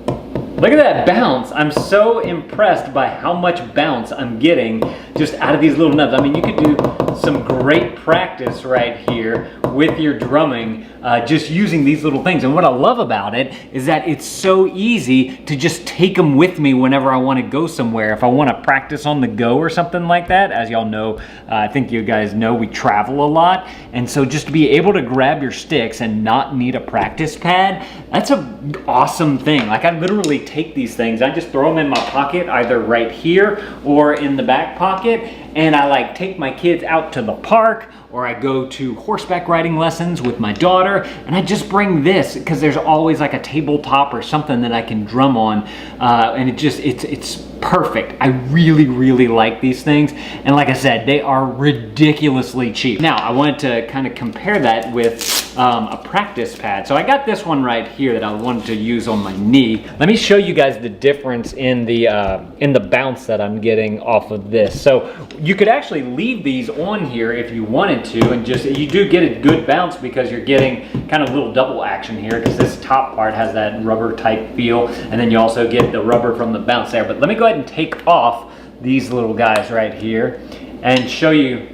Look at that bounce. I'm so impressed by how much bounce I'm getting just out of these little nubs. I mean, you could do some great practice right here with your drumming just using these little things. And what I love about it is that it's so easy to just take them with me whenever I want to go somewhere. If I want to practice on the go or something like that, as y'all know, I think you guys know we travel a lot. And so just to be able to grab your sticks and not need a practice pad, that's an awesome thing. Like, I literally take these things, I just throw them in my pocket, either right here or in the back pocket, and I like take my kids out to the park, or I go to horseback riding lessons with my daughter, and I just bring this because there's always like a tabletop or something that I can drum on, and it's perfect. I really, really like these things, and like I said, they are ridiculously cheap. Now, I wanted to kind of compare that with a practice pad. So I got this one right here that I wanted to use on my knee. Let me show you guys the difference in the bounce that I'm getting off of this. So you could actually leave these on here if you wanted to, and just, you do get a good bounce because you're getting kind of a little double action here, because this top part has that rubber type feel, and then you also get the rubber from the bounce there. But let me go ahead and take off these little guys right here and show you.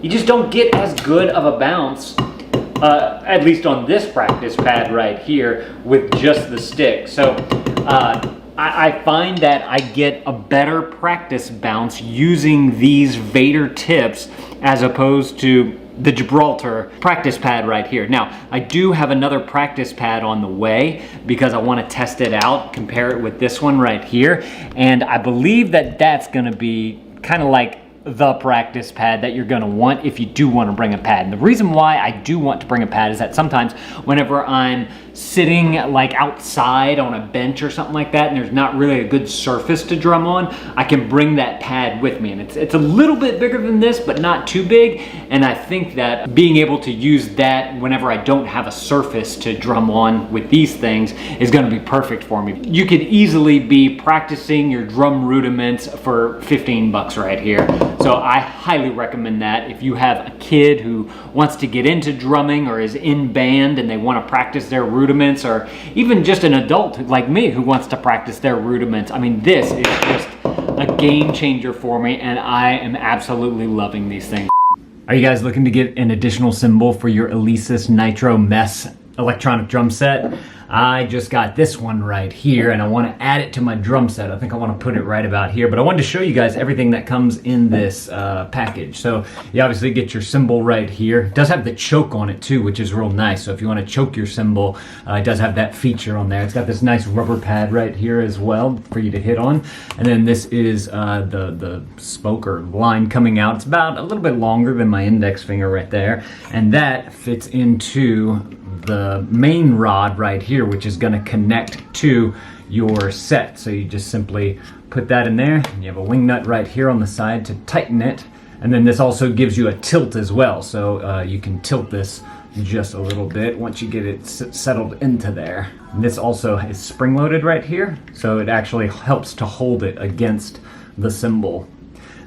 You just don't get as good of a bounce, at least on this practice pad right here, with just the stick. So I find that I get a better practice bounce using these Vader tips as opposed to the Gibraltar practice pad right here. Now, I do have another practice pad on the way because I want to test it out, compare it with this one right here, and I believe that that's going to be kind of like the practice pad that you're gonna want if you do want to bring a pad. And the reason why I do want to bring a pad is that sometimes whenever I'm sitting like outside on a bench or something like that and there's not really a good surface to drum on, I can bring that pad with me. And it's a little bit bigger than this, but not too big. And I think that being able to use that whenever I don't have a surface to drum on with these things is gonna be perfect for me. You could easily be practicing your drum rudiments for 15 bucks right here. So I highly recommend that if you have a kid who wants to get into drumming or is in band and they want to practice their rudiments, or even just an adult like me who wants to practice their rudiments. I mean, this is just a game changer for me, and I am absolutely loving these things. Are you guys looking to get an additional cymbal for your Alesis Nitro Mess electronic drum set? I just got this one right here and I want to add it to my drum set. I think I want to put it right about here, but I wanted to show you guys everything that comes in this package. So you obviously get your cymbal right here. It does have the choke on it too, which is real nice. So if you want to choke your cymbal, it does have that feature on there. It's got this nice rubber pad right here as well for you to hit on. And then this is the spoke or line coming out. It's about a little bit longer than my index finger right there. And that fits into the main rod right here, which is going to connect to your set. So you just simply put that in there, and you have a wing nut right here on the side to tighten it. And then this also gives you a tilt as well, so you can tilt this just a little bit once you get it settled into there. And this also is spring loaded right here, so it actually helps to hold it against the cymbal.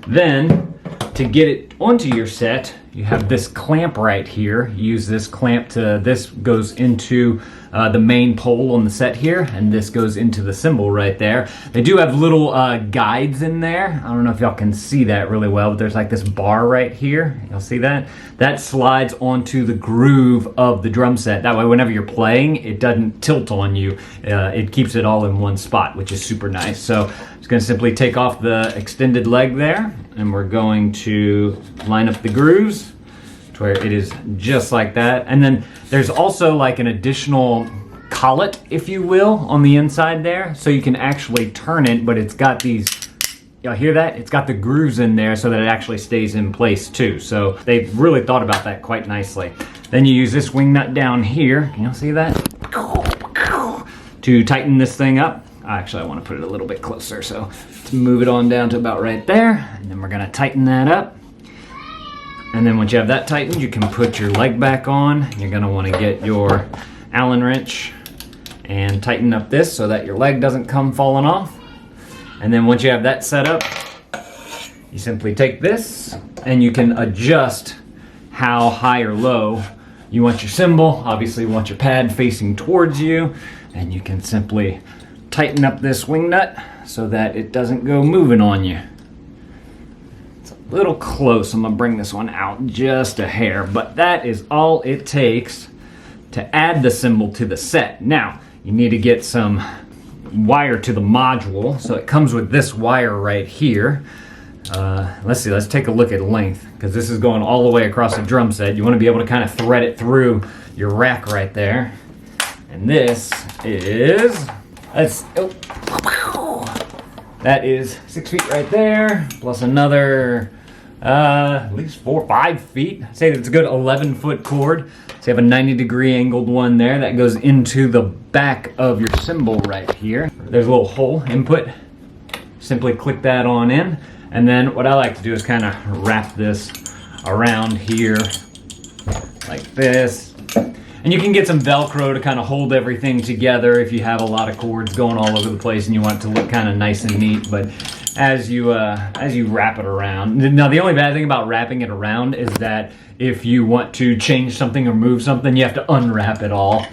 Then to get it onto your set, you have this clamp right here. You use this clamp to, this goes into the main pole on the set here, and this goes into the cymbal right there. They do have little guides in there. I don't know if y'all can see that really well, but there's like this bar right here. You'll see that? That slides onto the groove of the drum set. That way, whenever you're playing, it doesn't tilt on you. It keeps it all in one spot, which is super nice. So I'm just gonna simply take off the extended leg there, and we're going to line up the grooves to where it is just like that. And then there's also like an additional collet, if you will, on the inside there, so you can actually turn it, but it's got these, y'all hear that? It's got the grooves in there so that it actually stays in place too. So they've really thought about that quite nicely. Then you use this wing nut down here, can y'all see that? To tighten this thing up. Actually, I want to put it a little bit closer, so let's move it on down to about right there, and then we're gonna tighten that up. And then once you have that tightened, you can put your leg back on. You're gonna wanna get your Allen wrench and tighten up this so that your leg doesn't come falling off. And then once you have that set up, you simply take this and you can adjust how high or low you want your cymbal. Obviously you want your pad facing towards you, and you can simply tighten up this wing nut so that it doesn't go moving on you. It's a little close. I'm gonna bring this one out just a hair, but that is all it takes to add the cymbal to the set. Now, you need to get some wire to the module. So it comes with this wire right here. Let's see, let's take a look at length, because this is going all the way across the drum set. You want to be able to kind of thread it through your rack right there. And this is, that is 6 feet right there, plus another at least 4 or 5 feet. I'd say it's a good 11-foot cord. So you have a 90-degree angled one there that goes into the back of your cymbal right here. There's a little hole input. Simply click that on in. And then what I like to do is kind of wrap this around here like this. And you can get some Velcro to kind of hold everything together if you have a lot of cords going all over the place and you want it to look kind of nice and neat. But as you wrap it around, now the only bad thing about wrapping it around is that if you want to change something or move something, you have to unwrap it all.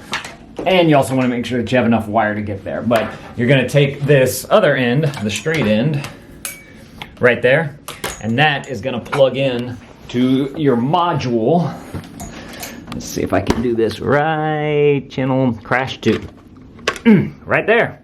And you also want to make sure that you have enough wire to get there. But you're going to take this other end, the straight end, right there, and that is going to plug in to your module. Let's see if I can do this right. Channel crash 2. Right there.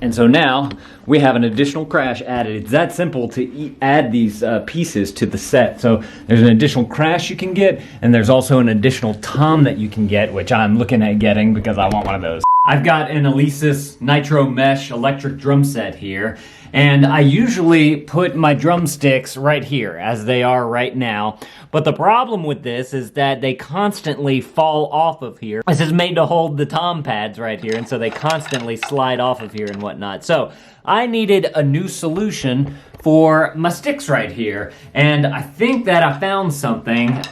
And so now we have an additional crash added. It's that simple to add these pieces to the set. So there's an additional crash you can get, and there's also an additional tom that you can get, which I'm looking at getting because I want one of those. I've got an Alesis Nitro Mesh electric drum set here, and I usually put my drumsticks right here, as they are right now. But the problem with this is that they constantly fall off of here. This is made to hold the tom pads right here, and so they constantly slide off of here and whatnot. So I needed a new solution for my sticks right here, and I think that I found something.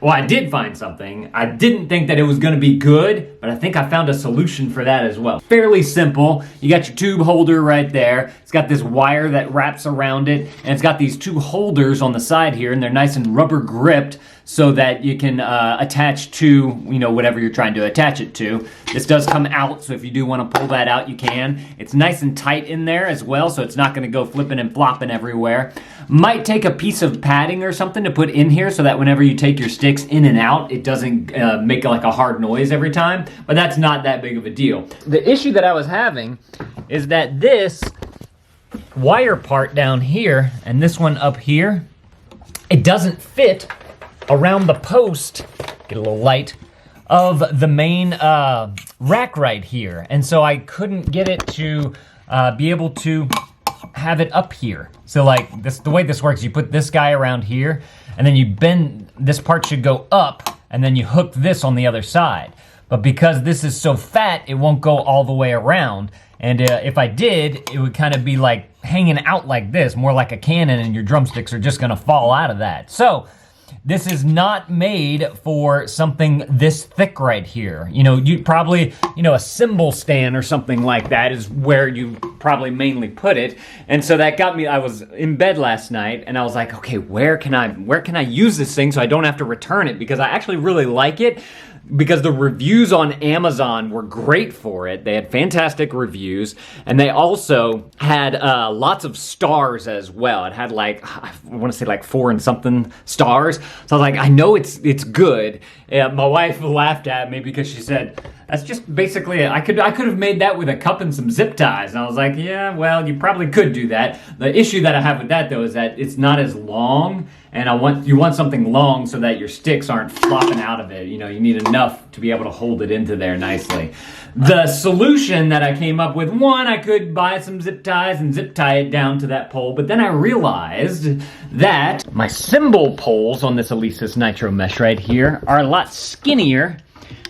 Well, I did find something. I didn't think that it was gonna be good, but I think I found a solution for that as well. Fairly simple. You got your tube holder right there. It's got this wire that wraps around it, and it's got these two holders on the side here, and they're nice and rubber gripped so that you can attach to, whatever you're trying to attach it to. This does come out, so if you do wanna pull that out, you can. It's nice and tight in there as well, so it's not gonna go flipping and flopping everywhere. Might take a piece of padding or something to put in here so that whenever you take your sticks in and out, it doesn't make like a hard noise every time, but that's not that big of a deal. The issue that I was having is that this wire part down here and this one up here, it doesn't fit around the post, get a little light, of the main rack right here. And so I couldn't get it to be able to have it up here. So like this, the way this works, you put this guy around here and then you bend, this part should go up and then you hook this on the other side. But because this is so fat, it won't go all the way around. And if I did, it would kind of be like hanging out like this, more like a cannon, and your drumsticks are just gonna fall out of that. So this is not made for something this thick right here. You probably, a cymbal stand or something like that is where you probably mainly put it. And so that got me, I was in bed last night and I was like, okay, where can I use this thing so I don't have to return it? Because I actually really like it. Because the reviews on Amazon were great for it. They had fantastic reviews, and they also had lots of stars as well. It had like, I want to say like 4 and something stars. So I was like, I know it's good. My wife laughed at me because she said, that's just basically it. I could have made that with a cup and some zip ties. And I was like, yeah, well, you probably could do that. The issue that I have with that though is that it's not as long, and you want something long so that your sticks aren't flopping out of it. You need enough to be able to hold it into there nicely. The solution that I came up with, one, I could buy some zip ties and zip tie it down to that pole, but then I realized that my cymbal poles on this Alesis Nitro Mesh right here are a lot skinnier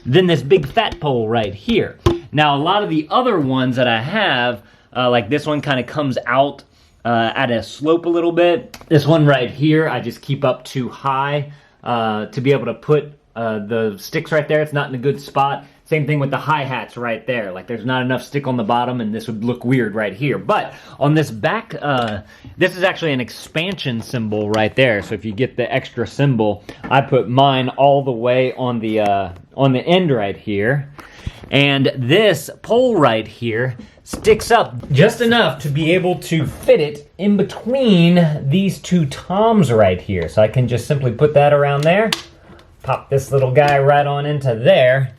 than this big fat pole right here. Now, a lot of the other ones that I have, like this one kind of comes out at a slope a little bit. This one right here, I just keep up too high to be able to put the sticks right there. It's not in a good spot. Same thing with the hi-hats right there. Like there's not enough stick on the bottom and this would look weird right here. But on this back, this is actually an expansion cymbal right there. So if you get the extra cymbal, I put mine all the way on the end right here. And this pole right here sticks up just enough to be able to fit it in between these two toms right here. So I can just simply put that around there, pop this little guy right on into there,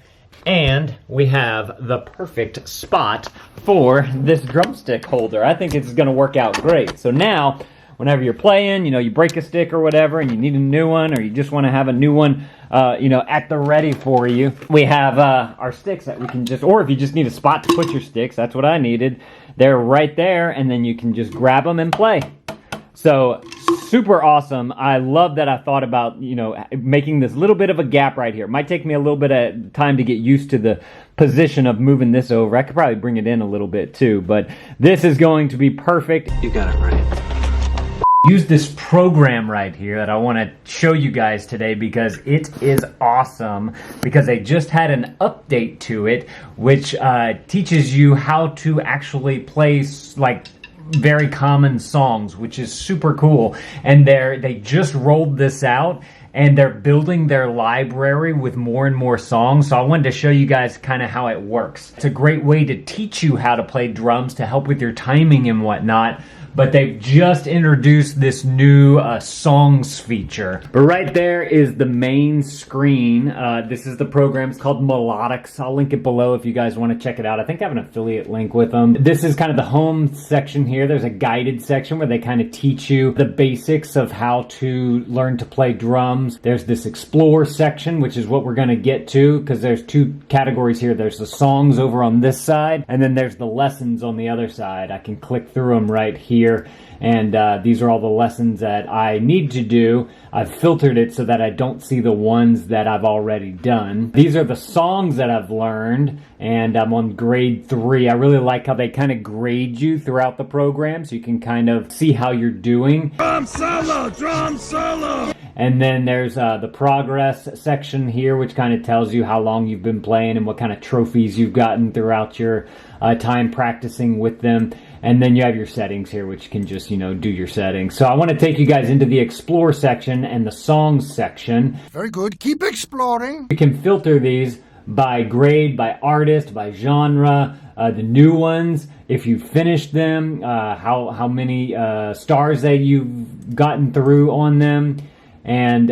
and we have the perfect spot for this drumstick holder. I think it's gonna work out great. So now, whenever you're playing, you break a stick or whatever and you need a new one, or you just wanna have a new one, at the ready for you, we have our sticks that we can just, or if you just need a spot to put your sticks, that's what I needed. They're right there, and then you can just grab them and play. So, super awesome. I love that I thought about, making this little bit of a gap right here. It might take me a little bit of time to get used to the position of moving this over. I could probably bring it in a little bit too, but this is going to be perfect. You got it right. Use this program right here that I want to show you guys today because it is awesome, because they just had an update to it which teaches you how to actually play like very common songs, which is super cool. And they just rolled this out and they're building their library with more and more songs. So I wanted to show you guys kind of how it works. It's a great way to teach you how to play drums, to help with your timing and whatnot. but they've just introduced this new songs feature. But right there is the main screen. This is the program. It's called Melodics. I'll link it below if you guys want to check it out. I think I have an affiliate link with them. This is kind of the home section here. There's a guided section where they kind of teach you the basics of how to learn to play drums. There's this explore section, which is what we're going to get to, because there's two categories here. There's the songs over on this side, and then there's the lessons on the other side. I can click through them right here, and these are all the lessons that I need to do. I've filtered it so that I don't see the ones that I've already done. These are the songs that I've learned, and I'm on grade 3. I really like how they kind of grade you throughout the program, so you can kind of see how you're doing. Drum solo! Drum solo! And then there's the progress section here, which kind of tells you how long you've been playing and what kind of trophies you've gotten throughout your time practicing with them. And then you have your settings here, which you can just, do your settings. So I want to take you guys into the explore section and the songs section. Very good. Keep exploring. You can filter these by grade, by artist, by genre, the new ones, if you finished them, how many stars that you've gotten through on them. And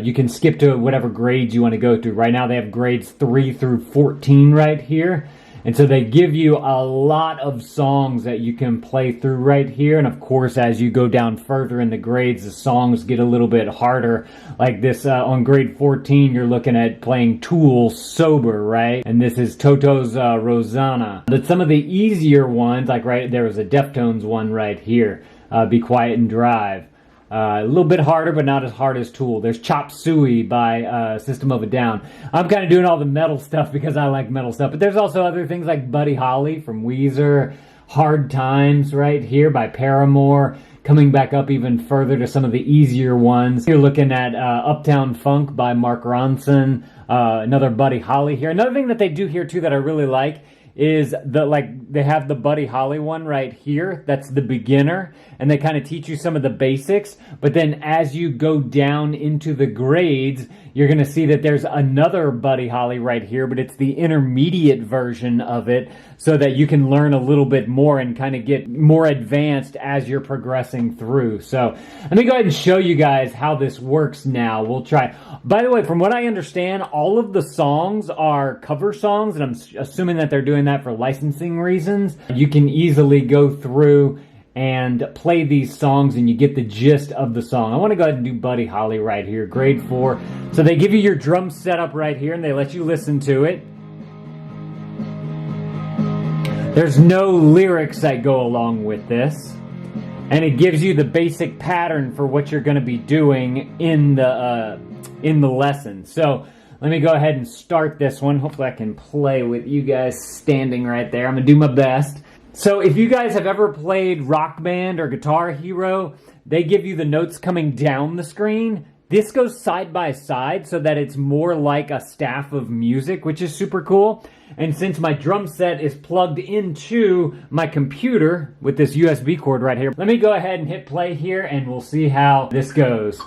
you can skip to whatever grades you want to go through. Right now they have grades 3 through 14 right here. And so they give you a lot of songs that you can play through right here. And of course, as you go down further in the grades, the songs get a little bit harder. Like this, on grade 14, you're looking at playing Tool Sober, right? And this is Toto's Rosanna. But some of the easier ones, like right there was a Deftones one right here, Be Quiet and Drive. A little bit harder, but not as hard as Tool. There's Chop Suey by System of a Down. I'm kind of doing all the metal stuff because I like metal stuff, but there's also other things like Buddy Holly from Weezer, Hard Times right here by Paramore, coming back up even further to some of the easier ones. You're looking at Uptown Funk by Mark Ronson, another Buddy Holly here. Another thing that they do here too that I really like is they have the Buddy Holly one right here. That's the beginner, and they kind of teach you some of the basics. But then as you go down into the grades, you're going to see that there's another Buddy Holly right here, but it's the intermediate version of it, so that you can learn a little bit more and kind of get more advanced as you're progressing through. So let me go ahead and show you guys how this works now. We'll try. By the way, from what I understand, all of the songs are cover songs, and I'm assuming that they're doing that for licensing reasons. You can easily go through and play these songs and you get the gist of the song. I want to go ahead and do Buddy Holly right here, grade 4. So they give you your drum setup right here and they let you listen to it. There's no lyrics that go along with this. And it gives you the basic pattern for what you're going to be doing in the lesson. So let me go ahead and start this one. Hopefully I can play with you guys standing right there. I'm going to do my best. So if you guys have ever played Rock Band or Guitar Hero, they give you the notes coming down the screen. This goes side by side so that it's more like a staff of music, which is super cool. And since my drum set is plugged into my computer with this USB cord right here, let me go ahead and hit play here and we'll see how this goes.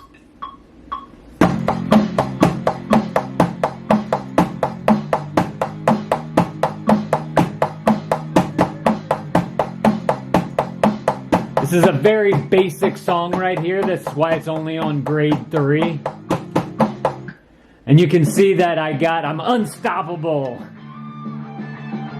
This is a very basic song right here. That's why it's only on grade 3. And you can see that I'm unstoppable.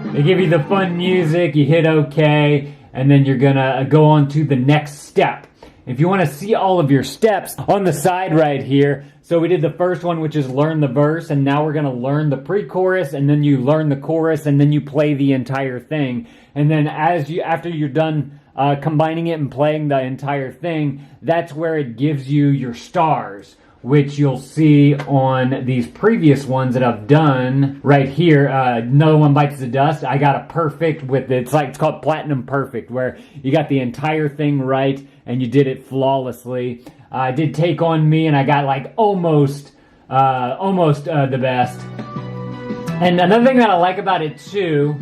They give you the fun music, you hit OK, and then you're gonna go on to the next step. If you want to see all of your steps on the side right here, so we did the first one, which is learn the verse, and now we're going to learn the pre-chorus, and then you learn the chorus, and then you play the entire thing. And then after you're done combining it and playing the entire thing, that's where it gives you your stars, which you'll see on these previous ones that I've done right here. No One Bites the Dust. I got a perfect with it. It's called Platinum Perfect, where you got the entire thing right and you did it flawlessly. I did Take On Me and I got like almost the best. And another thing that I like about it too,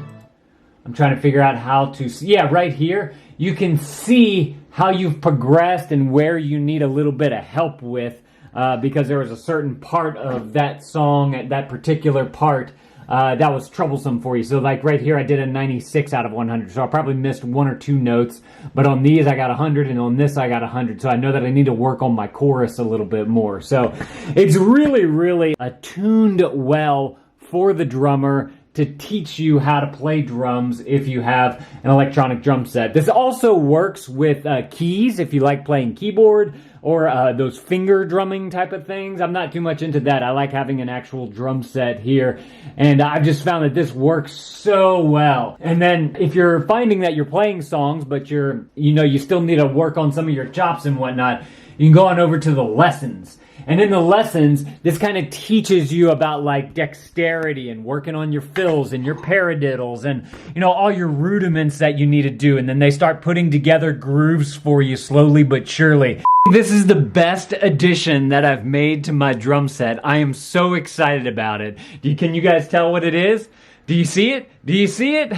I'm trying to figure out how to see. Yeah, right here, you can see how you've progressed and where you need a little bit of help with. Because there was a certain part of that song, that particular part, that was troublesome for you. So like right here, I did a 96 out of 100. So I probably missed 1 or 2 notes. But on these, I got 100, and on this, I got 100. So I know that I need to work on my chorus a little bit more. So it's really, really attuned well for the drummer to teach you how to play drums if you have an electronic drum set. This also works with keys if you like playing keyboard or those finger drumming type of things. I'm not too much into that. I like having an actual drum set here, and I've just found that this works so well. And then if you're finding that you're playing songs, but you still need to work on some of your chops and whatnot, you can go on over to the lessons. And in the lessons, this kind of teaches you about like dexterity and working on your fills and your paradiddles and, all your rudiments that you need to do. And then they start putting together grooves for you slowly but surely. This is the best addition that I've made to my drum set. I am so excited about it. Can you guys tell what it is? Do you see it? Do you see it?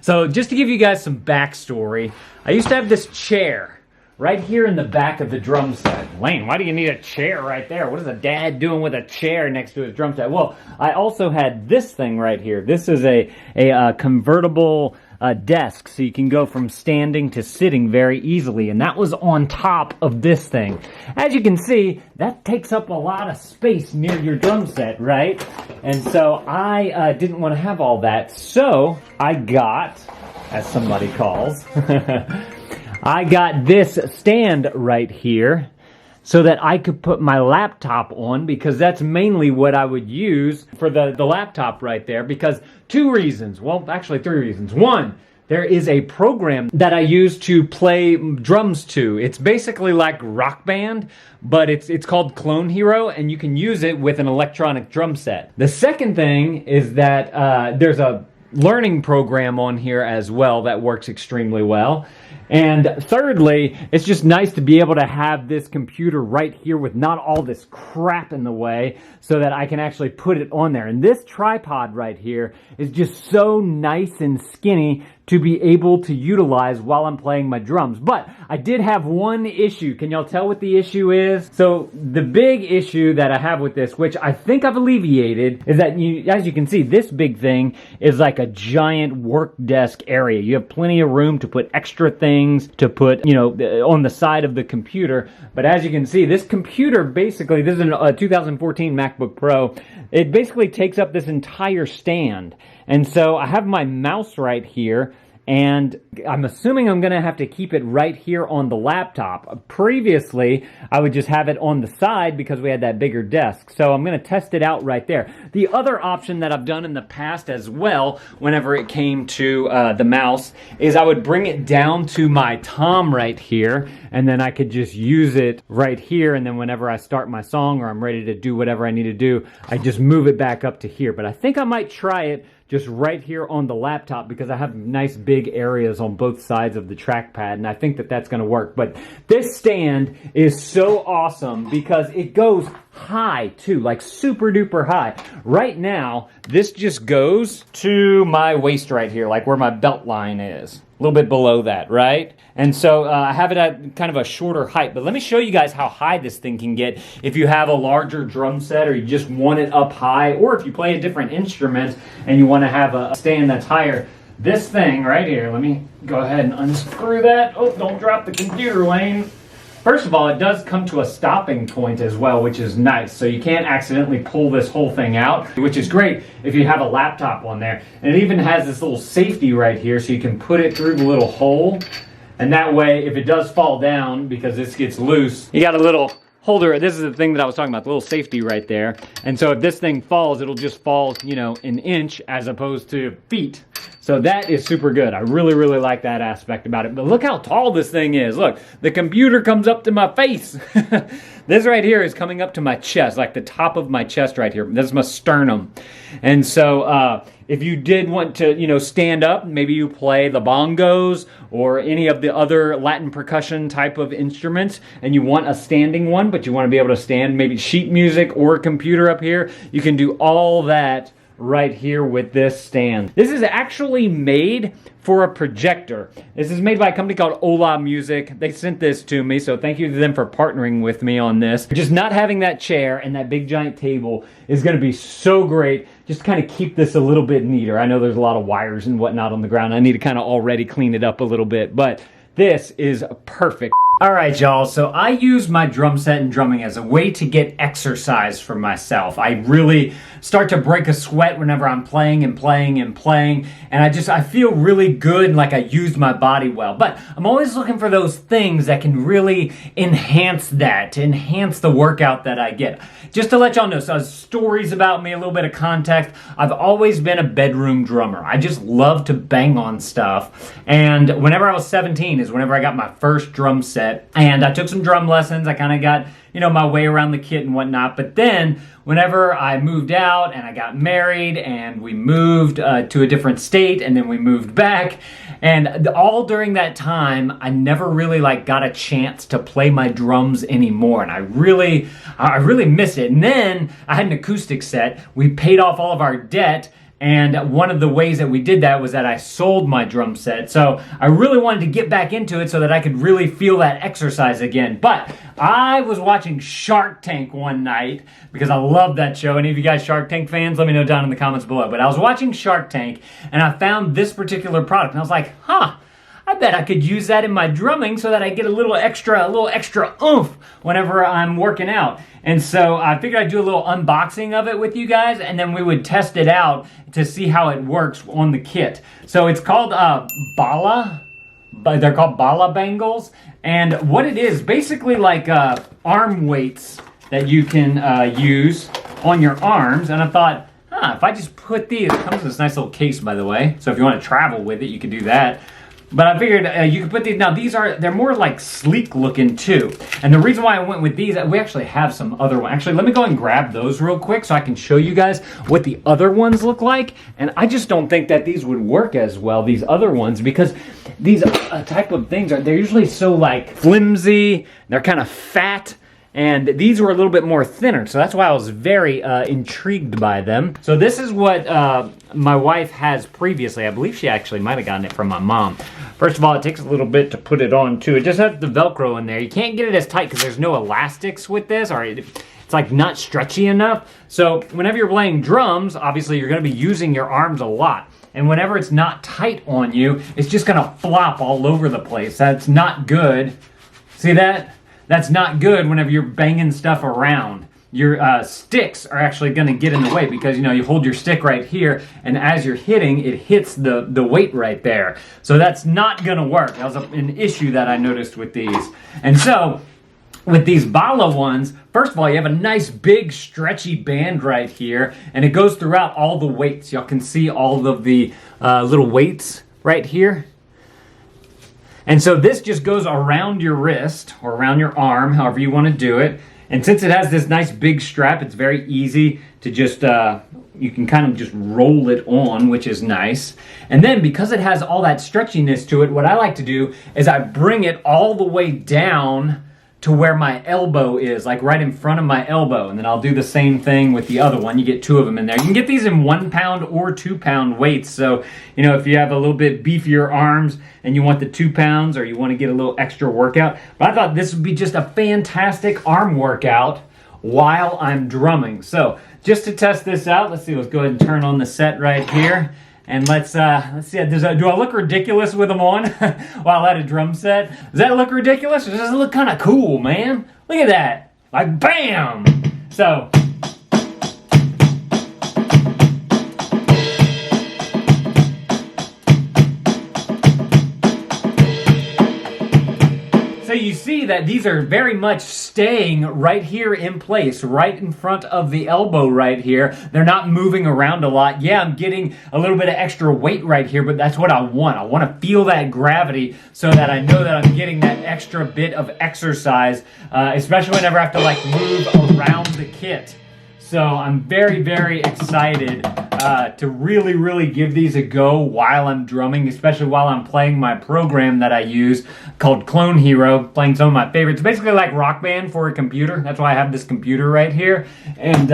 So just to give you guys some backstory, I used to have this chair right here in the back of the drum set. Lane, why do you need a chair right there? What is a dad doing with a chair next to his drum set? Well, I also had this thing right here. This is a convertible desk, so you can go from standing to sitting very easily, and that was on top of this thing. As you can see, that takes up a lot of space near your drum set, right? And so I didn't want to have all that, so I got, as somebody calls, I got this stand right here so that I could put my laptop on, because that's mainly what I would use for the laptop right there, because 2 reasons. Well, actually 3 reasons. 1, there is a program that I use to play drums to. It's basically like Rock Band, but it's called Clone Hero, and you can use it with an electronic drum set. The second thing is that there's a learning program on here as well that works extremely well. And thirdly, it's just nice to be able to have this computer right here with not all this crap in the way, so that I can actually put it on there. And this tripod right here is just so nice and skinny to be able to utilize while I'm playing my drums. But I did have one issue. Can y'all tell what the issue is? So the big issue that I have with this, which I think I've alleviated, is that as you can see, this big thing is like a giant work desk area. You have plenty of room to put extra things to put, on the side of the computer. But as you can see, this computer basically, this is a 2014 MacBook Pro. It basically takes up this entire stand. And so I have my mouse right here, and I'm assuming I'm going to have to keep it right here on the laptop. Previously, I would just have it on the side because we had that bigger desk. So I'm going to test it out right there. The other option that I've done in the past as well, whenever it came to the mouse, is I would bring it down to my tom right here, and then I could just use it right here, and then whenever I start my song or I'm ready to do whatever I need to do, I just move it back up to here. But I think I might try it just right here on the laptop, because I have nice big areas on both sides of the trackpad, and I think that that's going to work. But this stand is so awesome because it goes high too, like super duper high. Right now, this just goes to my waist right here, like where my belt line is. A little bit below that, right? And so I have it at kind of a shorter height. But let me show you guys how high this thing can get if you have a larger drum set, or you just want it up high, or if you play a different instrument and you want to have a stand that's higher. This thing right here, let me go ahead and unscrew that. Oh, don't drop the computer, Lane. First of all, it does come to a stopping point as well, which is nice. So you can't accidentally pull this whole thing out, which is great if you have a laptop on there. And it even has this little safety right here, so you can put it through the little hole. And that way, if it does fall down, because this gets loose, you got a little holder. This is the thing that I was talking about, the little safety right there. And so if this thing falls, it'll just fall, an inch as opposed to feet. So that is super good. I really, really like that aspect about it. But look how tall this thing is. Look, the computer comes up to my face. This right here is coming up to my chest, like the top of my chest right here. This is my sternum. And so if you did want to, stand up, maybe you play the bongos or any of the other Latin percussion type of instruments, and you want a standing one, but you want to be able to stand maybe sheet music or a computer up here, you can do all that right here with this stand. This is actually made for a projector. This is made by a company called Ola Music. They sent this to me, so thank you to them for partnering with me on this. Just not having that chair and that big giant table is gonna be so great. Just kind of keep this a little bit neater. I know there's a lot of wires and whatnot on the ground. I need to kind of already clean it up a little bit, but this is perfect. All right, y'all, so I use my drum set and drumming as a way to get exercise for myself. I really start to break a sweat whenever I'm playing and playing and playing, and I feel really good, like I used my body well. But I'm always looking for those things that can really enhance the workout that I get. Just to let y'all know, so stories about me, a little bit of context, I've always been a bedroom drummer. I just love to bang on stuff, and whenever I was 17 is whenever I got my first drum set. And I took some drum lessons. I kind of got, my way around the kit and whatnot. But then whenever I moved out and I got married and we moved to a different state and then we moved back, and all during that time, I never really got a chance to play my drums anymore. And I really miss it. And then I had an acoustic set. We paid off all of our debt. And one of the ways that we did that was that I sold my drum set. So I really wanted to get back into it so that I could really feel that exercise again. But I was watching Shark Tank one night because I love that show. Any of you guys Shark Tank fans? Let me know down in the comments below. But I was watching Shark Tank and I found this particular product. And I was like, I bet I could use that in my drumming so that I get a little extra oomph whenever I'm working out. And so I figured I'd do a little unboxing of it with you guys, and then we would test it out to see how it works on the kit. So it's called Bala. They're called Bala bangles. And what it is, basically like arm weights that you can use on your arms. And I thought, if I just put these, it comes in this nice little case, by the way. So if you want to travel with it, you can do that. But I figured you could put these, now they're more like sleek looking too. And the reason why I went with these, we actually have some other ones. Actually, let me go and grab those real quick so I can show you guys what the other ones look like. And I just don't think that these would work as well, these other ones, because these type of things, they're usually so flimsy, they're kind of fat. And these were a little bit more thinner, so that's why I was very intrigued by them. So this is what my wife has previously. I believe she actually might have gotten it from my mom. First of all, it takes a little bit to put it on too. It just has the Velcro in there. You can't get it as tight because there's no elastics with this, or it's not stretchy enough. So whenever you're playing drums, obviously you're gonna be using your arms a lot. And whenever it's not tight on you, it's just gonna flop all over the place. That's not good. See that? That's not good whenever you're banging stuff around. Your sticks are actually going to get in the way because, you hold your stick right here, and as you're hitting, it hits the weight right there. So that's not going to work. That was an issue that I noticed with these. And so, with these Bala ones, first of all, you have a nice big stretchy band right here, and it goes throughout all the weights. Y'all can see all of the little weights right here. And so this just goes around your wrist or around your arm, however you want to do it. And since it has this nice big strap, it's very easy to just, you can kind of just roll it on, which is nice. And then because it has all that stretchiness to it, what I like to do is I bring it all the way down to where my elbow is, like right in front of my elbow. And then I'll do the same thing with the other one. You get two of them in there. You can get these in 1 pound or 2 pound weights. So, if you have a little bit beefier arms and you want the 2 pounds or you want to get a little extra workout. But I thought this would be just a fantastic arm workout while I'm drumming. So just to test this out, let's go ahead and turn on the set right here. And let's see, do I look ridiculous with them on while at a drum set? Does that look ridiculous? Or does it look kind of cool, man? Look at that. Like, bam! So, you see that these are very much staying right here in place, right in front of the elbow right here. They're not moving around a lot. Yeah, I'm getting a little bit of extra weight right here, but that's what I want. I want to feel that gravity so that I know that I'm getting that extra bit of exercise, especially whenever I have to move around the kit. So I'm very, very excited to really give these a go while I'm drumming, especially while I'm playing my program that I use called Clone Hero, playing some of my favorites. Basically like Rock Band for a computer. That's why I have this computer right here. And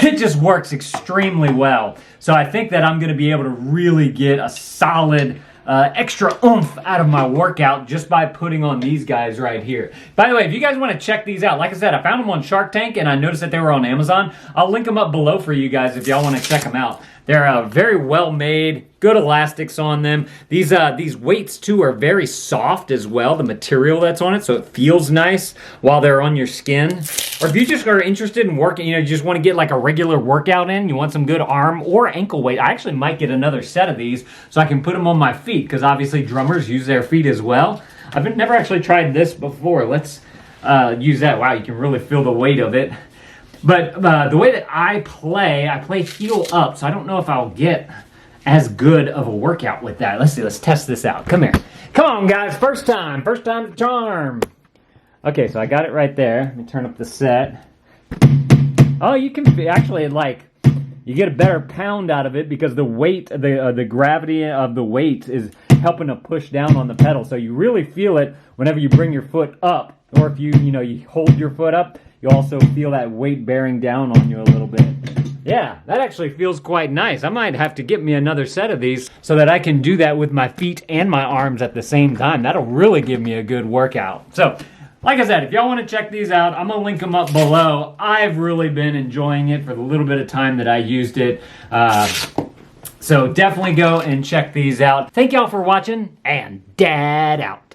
it just works extremely well. So I think that I'm going to be able to really get a solid extra oomph out of my workout just by putting on these guys right here. By the way, if you guys want to check these out, like I said, I found them on Shark Tank and I noticed that they were on Amazon. I'll link them up below for you guys if y'all want to check them out. They're very well made, good elastics on them. These weights too are very soft as well, the material that's on it, so it feels nice while they're on your skin. Or if you just are interested in working, you just want to get like a regular workout in, you want some good arm or ankle weight, I actually might get another set of these so I can put them on my feet, because obviously drummers use their feet as well. I've never actually tried this before. Let's use that. Wow, you can really feel the weight of it. But the way that I play heel up, so I don't know if I'll get as good of a workout with that. Let's see, let's test this out. Come here. Come on, guys, first time the charm. Okay, so I got it right there. Let me turn up the set. Oh, you can actually, like, you get a better pound out of it because the weight, the gravity of the weight is helping to push down on the pedal. So you really feel it whenever you bring your foot up, or if you hold your foot up, you also feel that weight bearing down on you a little bit. Yeah, that actually feels quite nice. I might have to get me another set of these so that I can do that with my feet and my arms at the same time. That'll really give me a good workout. So, like I said, if y'all want to check these out, I'm going to link them up below. I've really been enjoying it for the little bit of time that I used it. So definitely go and check these out. Thank y'all for watching, and Dad out.